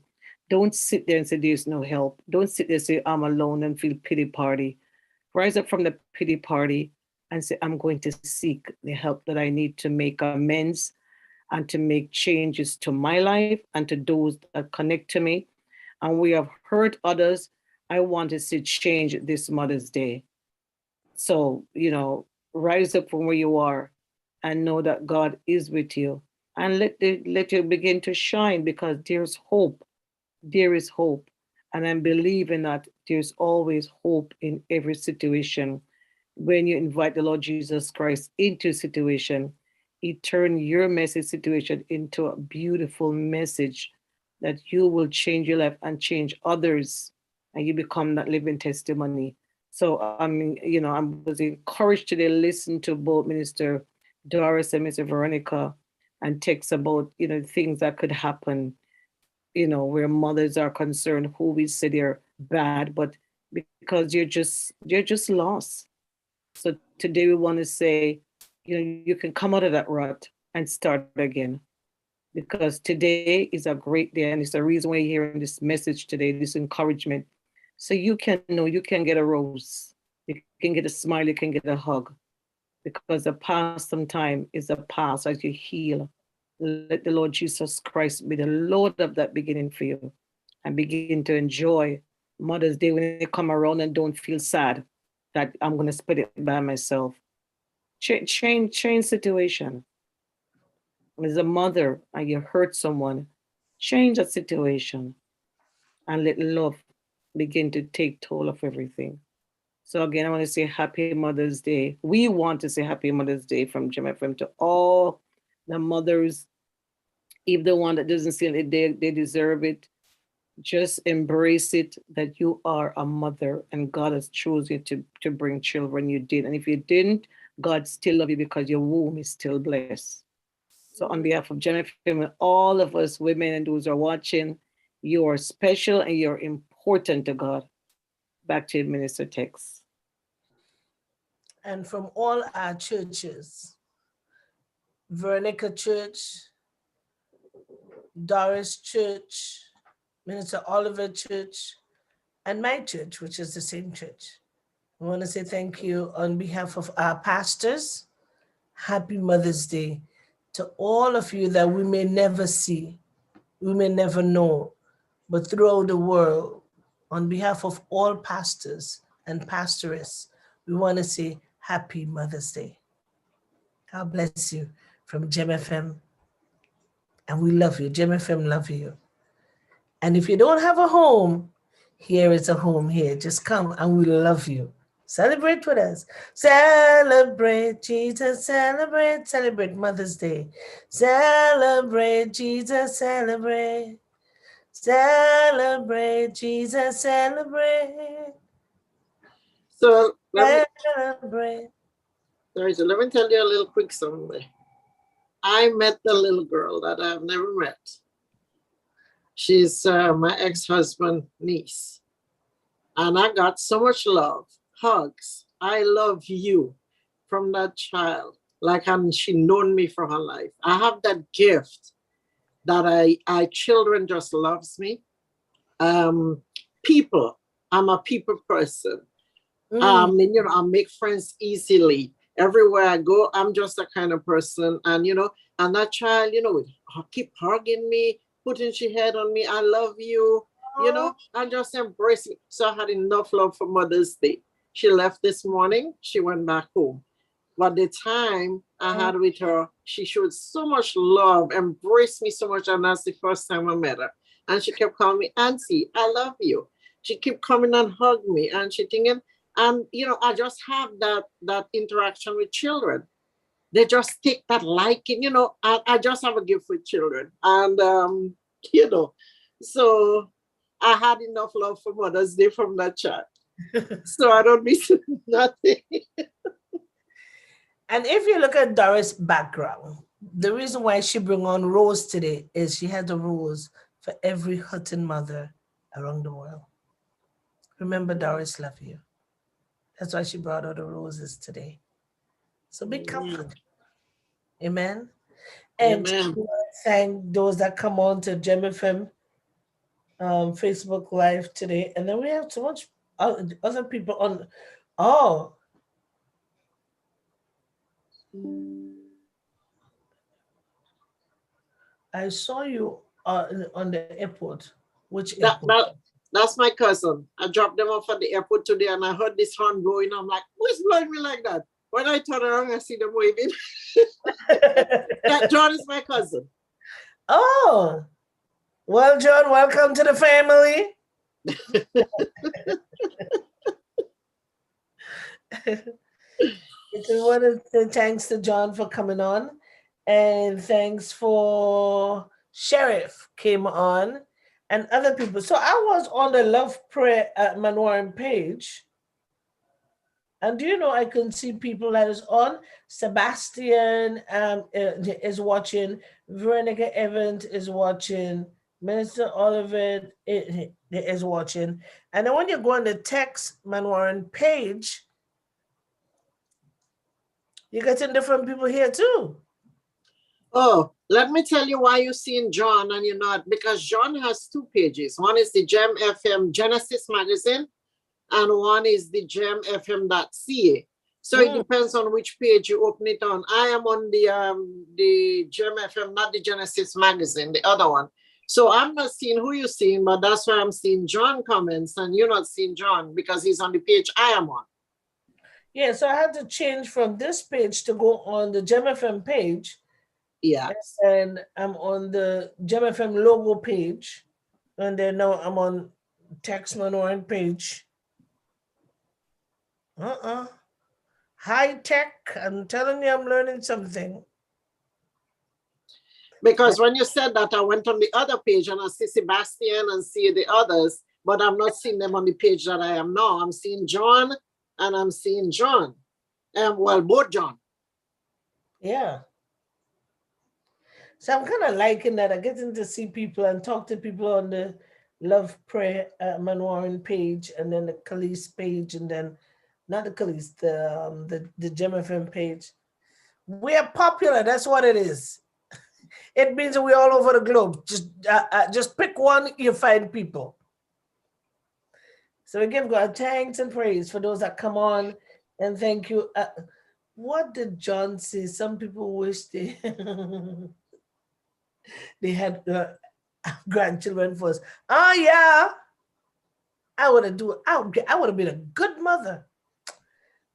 don't sit there and say there's no help. Don't sit there and say I'm alone and feel pity party. Rise up from the pity party and say I'm going to seek the help that I need to make amends and to make changes to my life and to those that connect to me. And we have hurt others. I want to see change this Mother's Day. So, rise up from where you are and know that God is with you. And let you begin to shine, because there's hope. There is hope. And I'm believing that there's always hope in every situation. When you invite the Lord Jesus Christ into a situation, he turns your messy situation into a beautiful message that you will change your life and change others, and you become that living testimony. So I was encouraged today to listen to both Minister Doris and Mr. Veronica and text about things that could happen, where mothers are concerned, who we say they're bad, but because you're just lost. So today we want to say, you can come out of that rut and start again, because today is a great day, and it's the reason why you're hearing this message today, this encouragement. So you can know you can get a rose, you can get a smile, you can get a hug, because the past sometime is the past. As you heal, let the Lord Jesus Christ be the Lord of that beginning for you, and begin to enjoy Mother's Day when they come around, and don't feel sad that I'm going to spend it by myself. change situation. As a mother and you hurt someone, change that situation and let love begin to take toll of everything. So again, I want to say Happy Mother's Day. We want to say Happy Mother's Day from Gemfm to all the mothers, even the one that doesn't feel it, they deserve it. Just embrace it that you are a mother and God has chosen you to bring children. You did. And if you didn't, God still love you because your womb is still blessed. So on behalf of Gemfm and all of us women and those who are watching, you are special and you're important to God. Back to Minister Tex. And from all our churches, Veronica Church, Doris Church, Minister Oliver Church, and my church, which is the same church. I want to say thank you on behalf of our pastors. Happy Mother's Day to all of you that we may never see, we may never know, but throughout the world, on behalf of all pastors and pastoresses, we want to say Happy Mother's Day. God bless you from Gemfm. And we love you. Gemfm love you. And if you don't have a home, here is a home here. Just come and we love you. Celebrate with us. Celebrate Jesus, celebrate Mother's Day. Celebrate Jesus, celebrate Jesus, celebrate. So Celebrate. let me tell you a little quick story. I met the little girl that I've never met. She's my ex-husband's niece. And I got so much love, hugs. I love you from that child. Like she known me for her life. I have that gift that I children just loves me. People, I'm a people person. I make friends easily. Everywhere I go, I'm just that kind of person. And, and that child, would keep hugging me, putting her head on me. I love you, and just embrace me. So I had enough love for Mother's Day. She left this morning. She went back home. But the time I had with her, she showed so much love, embraced me so much. And that's the first time I met her. And she kept calling me, Auntie, I love you. She kept coming and hug me. And she thinking, and, I just have that interaction with children. They just take that liking, I just have a gift with children. And, so I had enough love for Mother's Day from that child. So I don't miss nothing. And if you look at Doris' background, the reason why she bring on rose today is she has a rose for every hurting mother around the world. Remember, Doris love you. That's why she brought out the roses today. So be comforted. Amen. And thank those that come on to Gemfm Facebook Live today. And then we have so much other people on. Oh. I saw you on the airport. Which airport? That's my cousin. I dropped them off at the airport today and I heard this horn blowing. I'm like, who's blowing me like that? When I turn around, I see them waving. John is my cousin. Oh, well, John, welcome to the family. I want to say thanks to John for coming on. And thanks for Sheriff came on and other people. So I was on the Love Prayer at Manwaran page. And do you know, I can see people that is on. Sebastian is watching. Veronica Evans is watching. Minister Oliver is watching. And then when you go on the Text Manwaran page, you're getting different people here too. Oh, let me tell you why you're seeing John and you're not. Because John has two pages. One is the Gemfm Genesis magazine. And one is the gemfm.ca. So it depends on which page you open it on. I am on the Gemfm, not the Genesis magazine, the other one. So I'm not seeing who you're seeing, but that's why I'm seeing John comments and you're not seeing John because he's on the page I am on. Yeah, so I had to change from this page to go on the Gemfm page, Yes. and I'm on the Gemfm logo page, and then now I'm on Text Manoran page. High tech. I'm telling you, I'm learning something. Because when you said that, I went on the other page and I see Sebastian and see the others, but I'm not seeing them on the page that I am now. I'm seeing John and I'm seeing John. Well, both John. Yeah. So I'm kind of liking that. I getting to see people and talk to people on the Love Prayer Manoran page, and then the Khalees page, and then not the Khalees, the Gemfm page. We are popular. That's what it is. It means we're all over the globe. Just pick one, you find people. So we give God thanks and praise for those that come on, and thank you. What did John say? Some people wish they they had grandchildren first. Oh yeah, I would have been a good mother.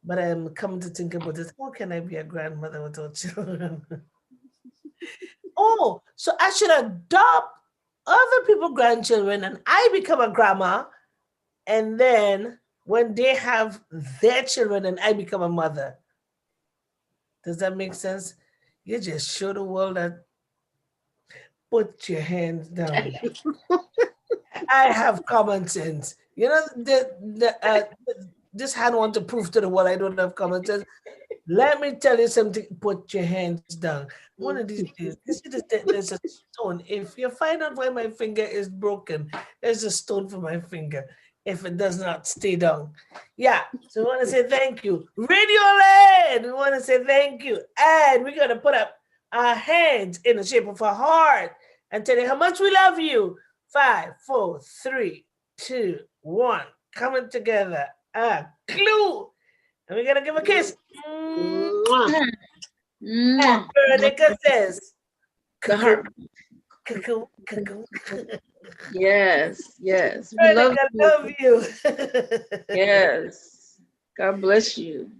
But I'm coming to think about it. How can I be a grandmother without children? Oh, so I should adopt other people's grandchildren and I become a grandma. And then when they have their children and I become a mother. Does that make sense? You just show the world that put your hands down. I have common sense. You know, this hand want to prove to the world I don't have common sense. Let me tell you something. Put your hands down. One of these days, there's a stone. If you find out why my finger is broken, there's a stone for my finger. If it does not stay down. Yeah. So we want to say thank you. Radio Land, we want to say thank you. And we're going to put up our hands in the shape of a heart and tell you how much we love you. 5, 4, 3, 2, 1. Coming together. Glue. And we're going to give a kiss. And Veronica says, The heart. cuckoo, cuckoo. Yes, yes. We love Veronica, you. love you. Yes. God bless you.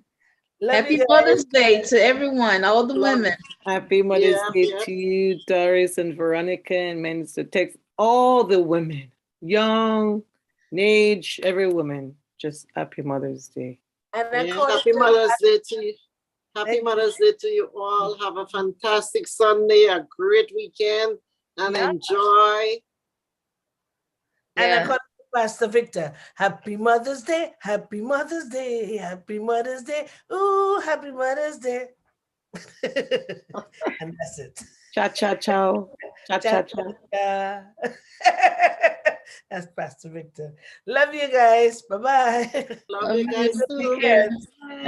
Love Happy you guys. Mother's Day to everyone, all the Love women. Happy Mother's Yeah, Day yeah. to you, Doris and Veronica and Minister Tex, all the women, young, age, every woman. Just happy Mother's Day. And of Yeah, course, happy Mother's Day to you. Happy Thank Mother's Day to you all. Have a fantastic Sunday, a great weekend, and Yeah. enjoy. and Yeah. according to Pastor Victor, Happy Mother's Day, Happy Mother's Day, Happy Mother's Day, ooh, Happy Mother's Day. And that's it. Cha cha chow. Cha cha cha. Yeah. That's Pastor Victor. Love you guys. Bye-bye. Love you guys too. Weekend. Bye.